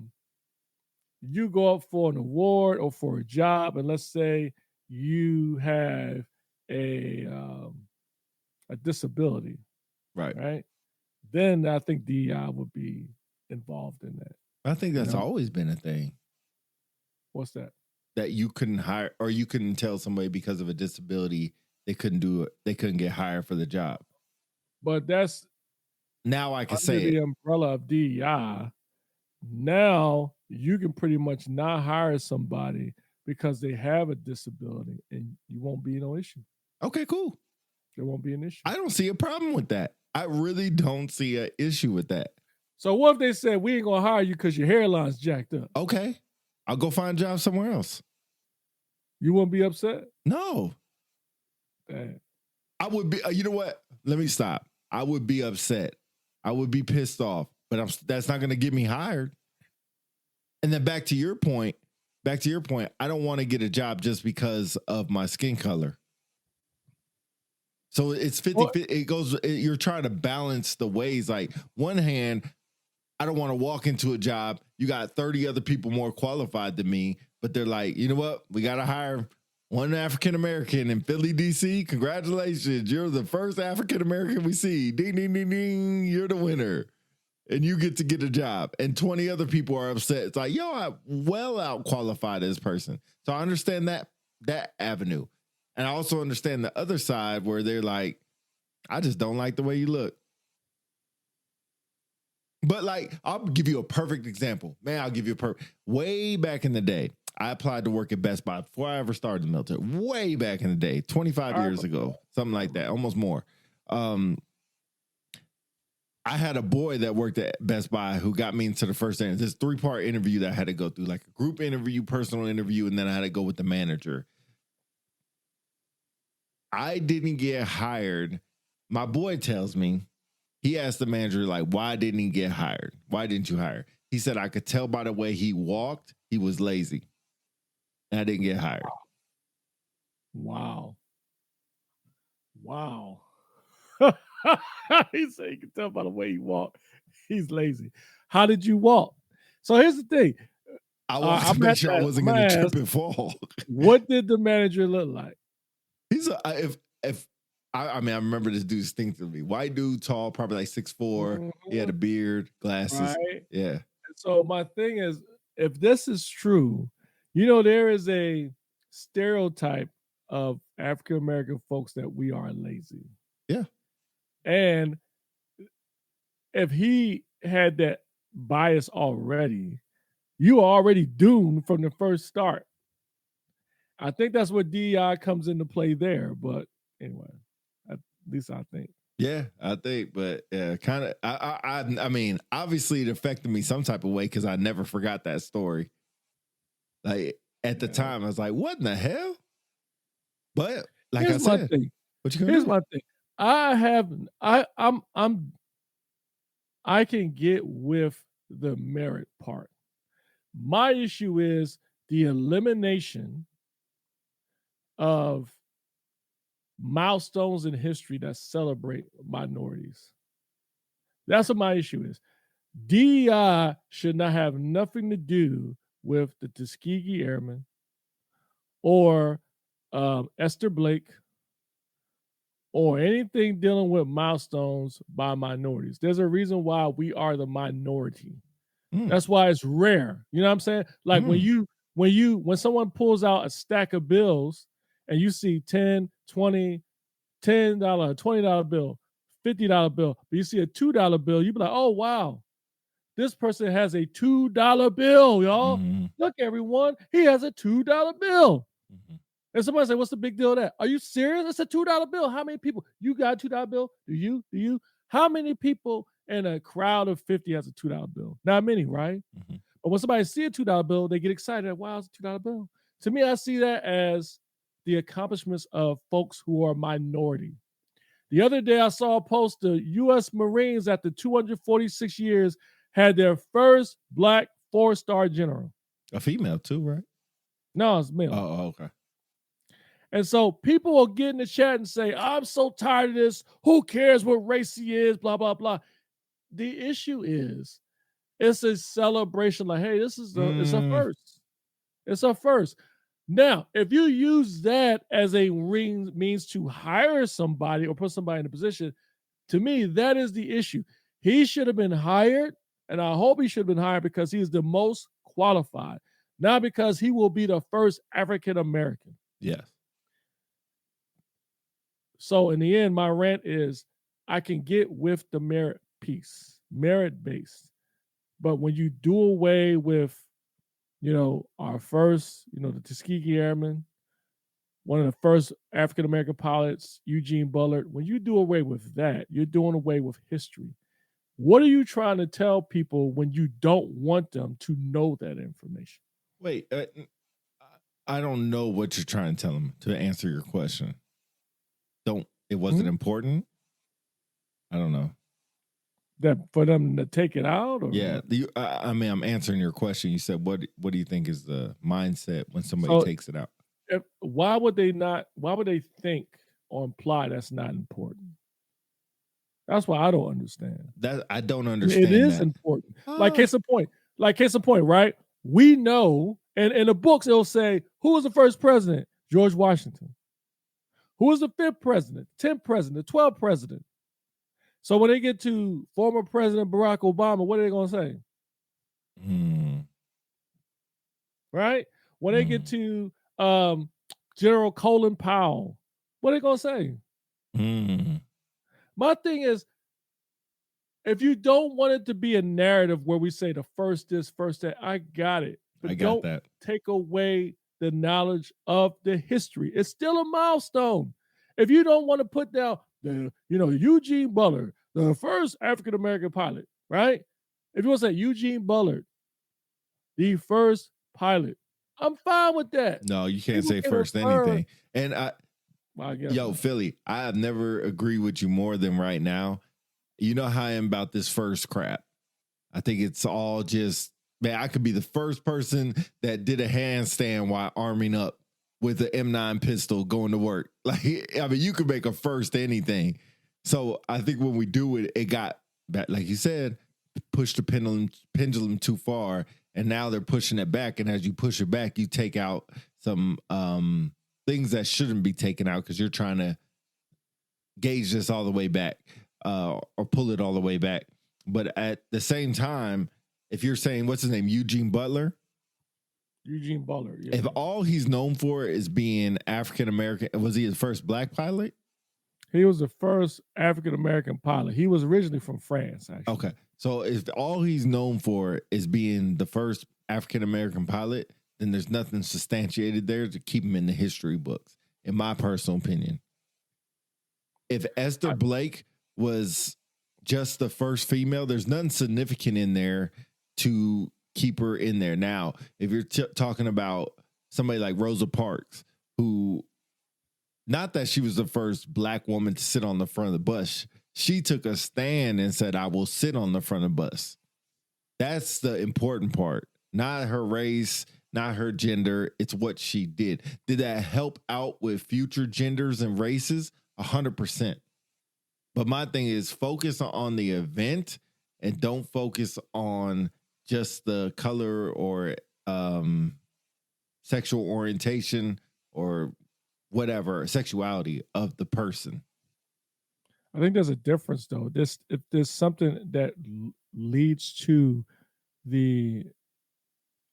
you go up for an award or for a job, and let's say you have a disability, right? Then I think DEI would be involved in that. I think that's always been a thing. What's that? That you couldn't hire or you couldn't tell somebody because of a disability they couldn't do it. They couldn't get hired for the job. But that's now I can under say the it. umbrella of DEI. Now you can pretty much not hire somebody because they have a disability, and you won't be no issue. Okay, cool. There won't be an issue. I don't see a problem with that. I really don't see an issue with that. So what if they said we ain't gonna hire you because your hairline's jacked up? Okay, I'll go find a job somewhere else. You wouldn't be upset? No. Dang. I would be, you know what? Let me stop. I would be upset. I would be pissed off, but that's not going to get me hired. And then back to your point, I don't want to get a job just because of my skin color. So it's 50, it goes, you're trying to balance the ways. Like one hand, I don't want to walk into a job. You got 30 other people more qualified than me, but they're like, you know what? We got to hire one African-American in Philly, DC. Congratulations. You're the first African-American we see. Ding, ding, ding, ding. You're the winner. And you get to get a job. And 20 other people are upset. It's like, yo, I'm well out qualified as person. So I understand that avenue. And I also understand the other side where they're like, I just don't like the way you look. But like, I'll give you a perfect example. Man, I'll give you a perfect. Way back in the day, I applied to work at Best Buy before I ever started the military. Way back in the day, 25 years ago, something like that, almost more. I had a boy that worked at Best Buy who got me into the first interview. This 3-part interview that I had to go through, like a group interview, personal interview, and then I had to go with the manager. I didn't get hired. My boy tells me, he asked the manager, like, why didn't he get hired? Why didn't you hire? He said, I could tell by the way he walked, he was lazy. And I didn't get hired. Wow. He said you can tell by the way he walked. He's lazy. How did you walk? So here's the thing. I wanted to make sure I wasn't going to trip and fall. What did the manager look like? He's I mean, I remember this dude distinctively. White dude, tall, probably like 6'4". Mm-hmm. He had a beard, glasses. Right? Yeah. And so my thing is, if this is true, you know, there is a stereotype of African-American folks that we are lazy. Yeah. And if he had that bias already, you are already doomed from the first start. I think that's where DEI comes into play there. But anyway, at least I think. Yeah, I think, but kind of. I mean, obviously, it affected me some type of way because I never forgot that story. Like at the time, I was like, "What in the hell?" But like Here's I my said, thing. what you gonna Here's do? my thing. I can get with the merit part. My issue is the elimination of milestones in history that celebrate minorities. That's what my issue is. DEI should not have nothing to do with the Tuskegee Airmen or Esther Blake or anything dealing with milestones by minorities. There's a reason why we are the minority. That's why it's rare. You know what I'm saying? Like when someone pulls out a stack of bills and you see 10, 20, $10, $20 bill, $50 bill, but you see a $2 bill, you be like, oh wow, this person has a $2 bill, y'all. Look, everyone, he has a $2 bill. And somebody say, what's the big deal of that? Are you serious? It's a $2 bill. How many people? You got a $2 bill? Do you? How many people in a crowd of 50 has a $2 bill? Not many, right? But when somebody see a $2 bill, they get excited. Wow, it's a $2 bill. To me, I see that as the accomplishments of folks who are minority. The other day, I saw a post, the U.S. Marines after 246 years had their first black 4-star general. A female too, right? No, it's male. Oh, okay. And so people will get in the chat and say, I'm so tired of this. Who cares what race he is? Blah, blah, blah. The issue is it's a celebration like, hey, it's a first. It's a first. Now, if you use that as a means to hire somebody or put somebody in a position, to me, that is the issue. He should have been hired, and I hope he should have been hired because he is the most qualified, not because he will be the first African American. Yes. So in the end, my rant is I can get with the merit piece, merit-based. But when you do away with, our first, the Tuskegee Airmen, one of the first African-American pilots, Eugene Bullard, when you do away with that, you're doing away with history. What are you trying to tell people when you don't want them to know that information? Wait, I don't know what you're trying to tell them to answer your question. It wasn't important? I don't know. That for them to take it out? Or yeah. I'm answering your question. You said, what do you think is the mindset when somebody takes it out? Why would they think or imply that's not important? That's why I don't understand. I don't understand. It is important. Like case in point, right? We know, and in the books it'll say, who was the first president? George Washington. Who was the 5th president, 10th president, 12th president? So when they get to former President Barack Obama, what are they going to say? Right? When they get to General Colin Powell, what are they going to say? My thing is, if you don't want it to be a narrative where we say the first this, first that, I got it. But I got that. Take away the knowledge of the history. It's still a milestone. If you don't want to put down Eugene Bullard, the first African-American pilot, right? If you want to say Eugene Bullard, the first pilot, I'm fine with that. No, you can't say first anything. And Philly, I have never agreed with you more than right now. You know how I am about this first crap. I think it's all just, man, I could be the first person that did a handstand while arming up with an M9 pistol going to work. Like, I mean, you could make a first anything. So I think when we do it, it got back, like you said, pushed the pendulum too far. And now they're pushing it back. And as you push it back, you take out some things that shouldn't be taken out because you're trying to gauge this all the way back or pull it all the way back. But at the same time, if you're saying, what's his name, Eugene Bullard? Eugene Bullard, yeah. If all he's known for is being African-American, was he the first black pilot? He was the first African-American pilot. He was originally from France, actually. Okay. So if all he's known for is being the first African-American pilot, then there's nothing substantiated there to keep him in the history books, in my personal opinion. If Esther Blake was just the first female, there's nothing significant in there to keep her in there. Now, if you're talking about somebody like Rosa Parks, who not that she was the first black woman to sit on the front of the bus. She took a stand and said, I will sit on the front of the bus. That's the important part. Not her race, not her gender. It's what she did. Did that help out with future genders and races? 100%. But my thing is focus on the event and don't focus on just the color or sexual orientation or whatever, sexuality of the person. I think there's a difference though. If there's something that leads to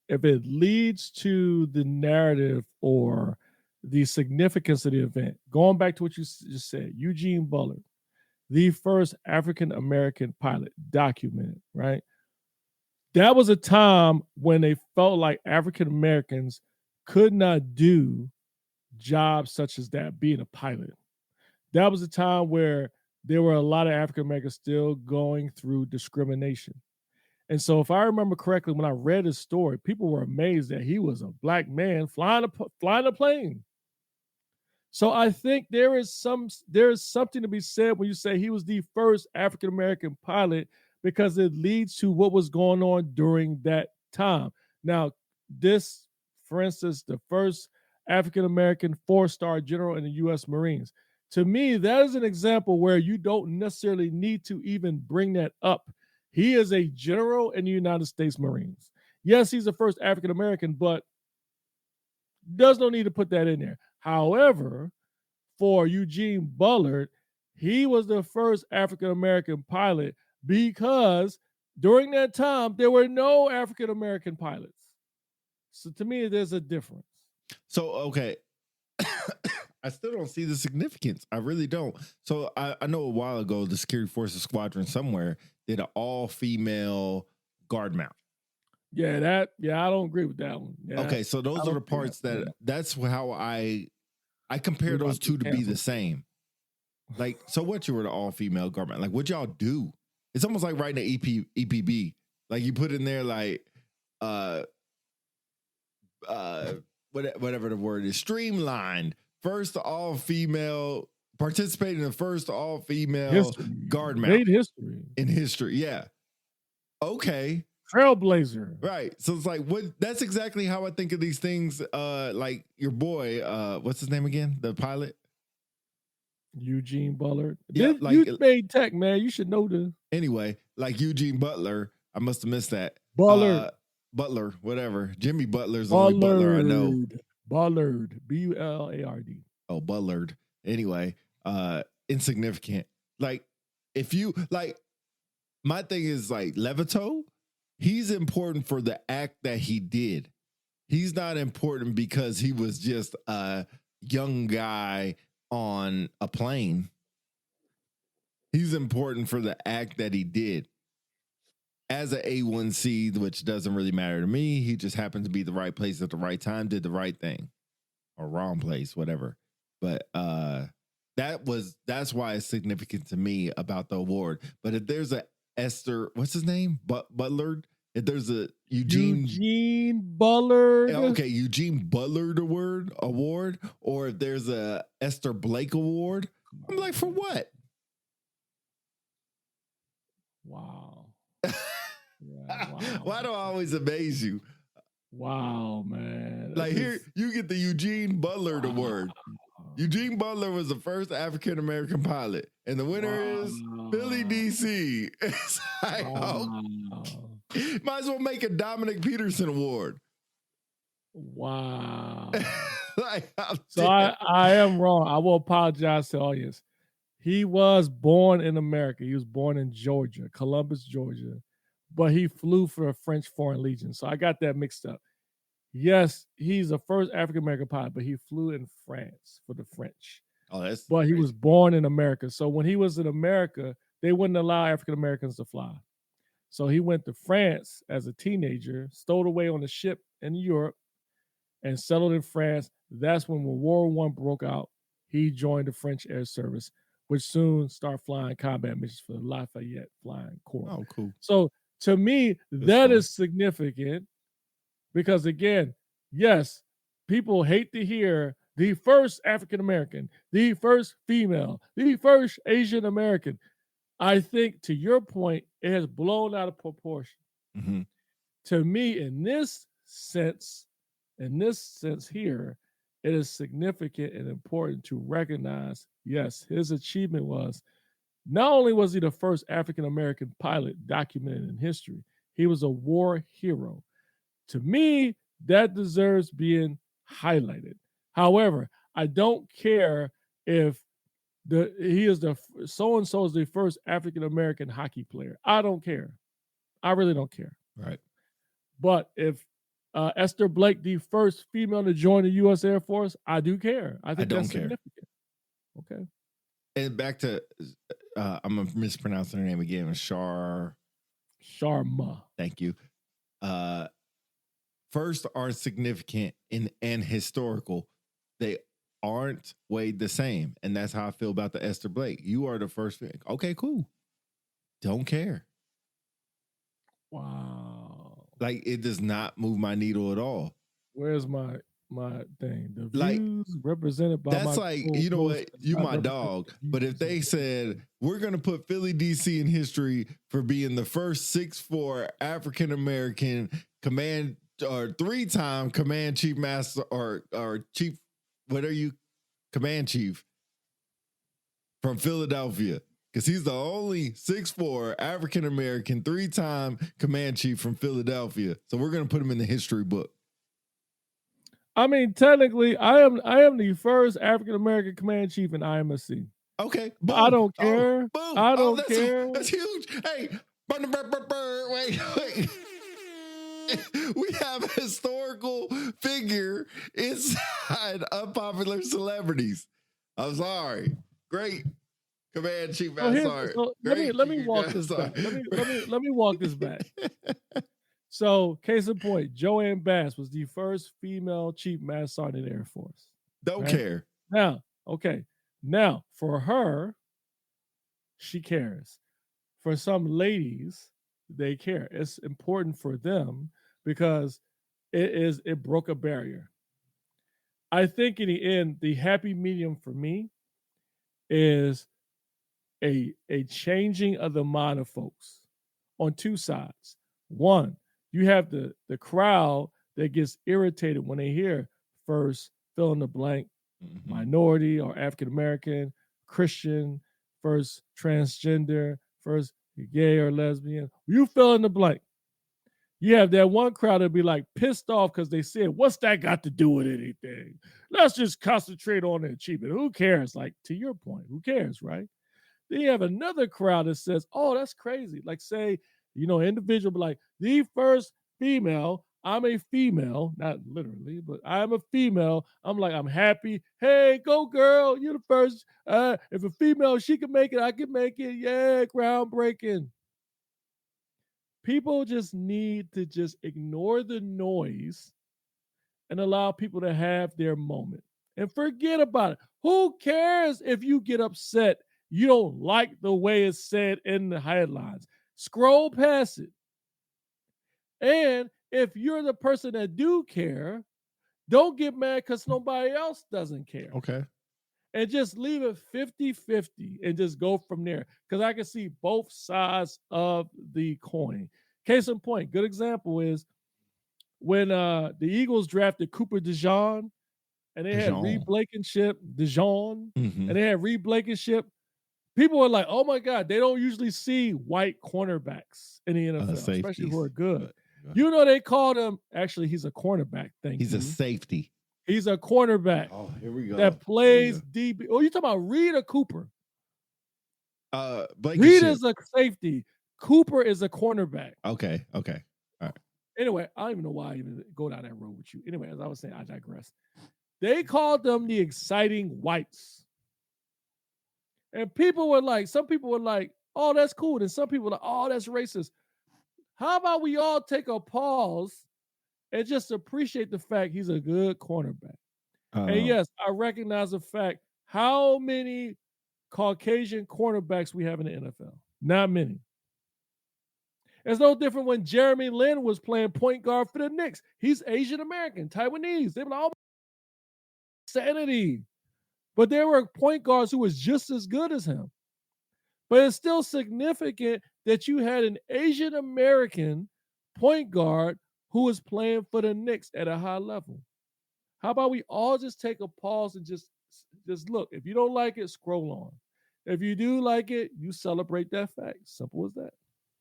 if it leads to the narrative or the significance of the event, going back to what you just said, Eugene Bullard, the first African American pilot documented, right? That was a time when they felt like African Americans could not do jobs such as that, being a pilot. That was a time where there were a lot of African Americans still going through discrimination. And so, if I remember correctly, when I read his story, people were amazed that he was a black man flying a plane. So I think there is something to be said when you say he was the first African American pilot, because it leads to what was going on during that time. Now, this, for instance, the first African American 4-star general in the U.S. Marines. To me, that is an example where you don't necessarily need to even bring that up. He is a general in the United States Marines. Yes, he's the first African American, but does no need to put that in there. However, for Eugene Bullard, he was the first African American pilot because during that time, there were no African American pilots. So to me, there's a difference. So, okay. I still don't see the significance. I really don't. So I know a while ago, the Security Forces Squadron somewhere did an all-female guard mount. Yeah, I don't agree with that one. Yeah, okay, so those are the parts that's how I compare those two to be the same. Like, so what, you were the all-female guard mount? Like, what y'all do? It's almost like writing an EPB. Like, you put in there like whatever the word is, streamlined. First all-female, participated in the first all-female guard mount. Made history. In history, yeah. Okay. Trailblazer. Right. So it's like, what? That's exactly how I think of these things. Like your boy, what's his name again? The pilot? Eugene Bullard. Yeah, you made tech, man. You should know this. Anyway, like Eugene Butler. I must have missed that. Bullard. Butler, whatever. Jimmy Butler's the only Butler I know. Bullard. Bullard. Oh, Bullard. Anyway, insignificant. Like, if you like, my thing is like Levito, he's important for the act that he did. He's not important because he was just a young guy on a plane. He's important for the act that he did. As an A1C, which doesn't really matter to me, he just happened to be the right place at the right time, did the right thing, or wrong place, whatever. But that's why it's significant to me about the award. But if there's a Esther, what's his name, Bullard? If there's a Eugene Bullard, okay, Eugene Bullard award, or if there's a Esther Blake award, I'm like, for what? Wow. Wow. Why do I always amaze you? Wow, man. Like, here, you get the Eugene Bullard award. Eugene Butler was the first African American pilot, and the winner is Philly, DC. It's like, might as well make a Dominic Peterson award. Wow. Like, so I am wrong. I will apologize to the audience. He was born in America. He was born in Georgia, Columbus, Georgia, but he flew for the French Foreign Legion. So I got that mixed up. Yes, he's the first African-American pilot, but he flew in France for the French. Oh, that's but crazy. He was born in America. So when he was in America, they wouldn't allow African-Americans to fly. So he went to France as a teenager, stowed away on a ship in Europe, and settled in France. That's when World War I broke out. He joined the French Air Service, which soon started flying combat missions for the Lafayette Flying Corps. Oh, cool. So to me, that is significant because, again, yes, people hate to hear the first African American, the first female, the first Asian American. I think, to your point, it has blown out of proportion. Mm-hmm. To me, in this sense here, it is significant and important to recognize, yes, his achievement was not only was he the first African American pilot documented in history, he was a war hero. To me, that deserves being highlighted. However, I don't care if he is the so and so is the first African American hockey player. I don't care. I really don't care. Right. But if Esther Blake, the first female to join the U.S. Air Force, I do care. I think that's significant. Okay. And back to, I'm going to mispronounce her name again. Sharma. Thank you. First are significant and historical. They aren't weighed the same. And that's how I feel about the Esther Blake. You are the first. Okay, cool. Don't care. Wow. Like, it does not move my needle at all. Where's my thing? The views represented by that's my like, you know what? You my dog. But if they said, we're going to put Philly, D.C. in history for being the first 6'4" African-American command or 3-time command chief master or chief, what are you? Command chief from Philadelphia. Because he's the only 6'4" African-American 3-time command chief from Philadelphia. So we're going to put him in the history book. I mean, technically, I am the first African-American command chief in IMSC. Okay. Boom. I don't care. Boom. I don't care. That's huge. Hey, wait. We have a historical figure inside Unpopular Celebrities. I'm sorry. Great. Command chief. Sorry. So let me walk this back. Let me walk this back. So, case in point, Joanne Bass was the first female chief master sergeant in the Air Force. Don't care. Now, okay. Now, for her, she cares. For some ladies, they care. It's important for them because it broke a barrier. I think in the end, the happy medium for me is a changing of the mind of folks on two sides. One, you have the crowd that gets irritated when they hear first fill in the blank, minority or African American, Christian, first transgender, first gay or lesbian. You fill in the blank. You have that one crowd that'll be like pissed off because they said, what's that got to do with anything? Let's just concentrate on the achievement. Who cares? Like, to your point, who cares, right? Then you have another crowd that says, oh, that's crazy. Like, say, individual be like, the first female, I'm a female, not literally, but I'm a female. I'm like, I'm happy. Hey, go girl, you're the first. If a female, she can make it, I can make it. Yeah, groundbreaking. People just need to just ignore the noise and allow people to have their moment and forget about it. Who cares if you get upset? You don't like the way it's said in the headlines. Scroll past it. And if you're the person that do care, don't get mad because nobody else doesn't care. Okay. And just leave it 50-50 and just go from there. Because I can see both sides of the coin. Case in point, good example is when the Eagles drafted Cooper DeJean and they had Reed Blankenship, and they had Reed Blankenship. People were like, oh my God, they don't usually see white cornerbacks in the NFL, especially who are good. They called him, actually, he's a cornerback. He's a safety. He's a cornerback. Oh, here we go. That plays DB. Oh, you talking about Reed or Cooper? Reed is a safety. Cooper is a cornerback. Okay. All right. Anyway, I don't even know why I even go down that road with you. Anyway, as I was saying, I digress. They called them the exciting whites. And some people were like, oh, that's cool. And some people were like, oh, that's racist. How about we all take a pause and just appreciate the fact he's a good cornerback? And yes, I recognize the fact how many Caucasian cornerbacks we have in the NFL. Not many. It's no different when Jeremy Lin was playing point guard for the Knicks. He's Asian American, Taiwanese. They were like, oh, insanity. But there were point guards who was just as good as him. But it's still significant that you had an Asian American point guard who was playing for the Knicks at a high level. How about we all just take a pause and just look? If you don't like it, scroll on. If you do like it, you celebrate that fact. Simple as that.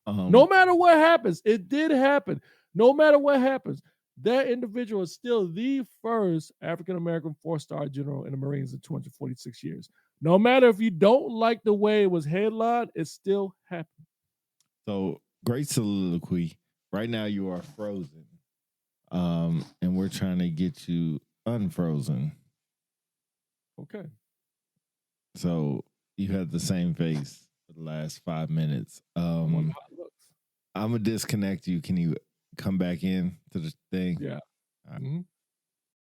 No matter what happens, it did happen. No matter what happens, that individual is still the first African-American 4-star general in the Marines in 246 years. No matter if you don't like the way it was headlined, it still happened. So great soliloquy. Right now you are frozen. And we're trying to get you unfrozen. Okay. So you had the same face for the last 5 minutes. I'm gonna disconnect you. Can you come back in to the thing? Yeah. All right.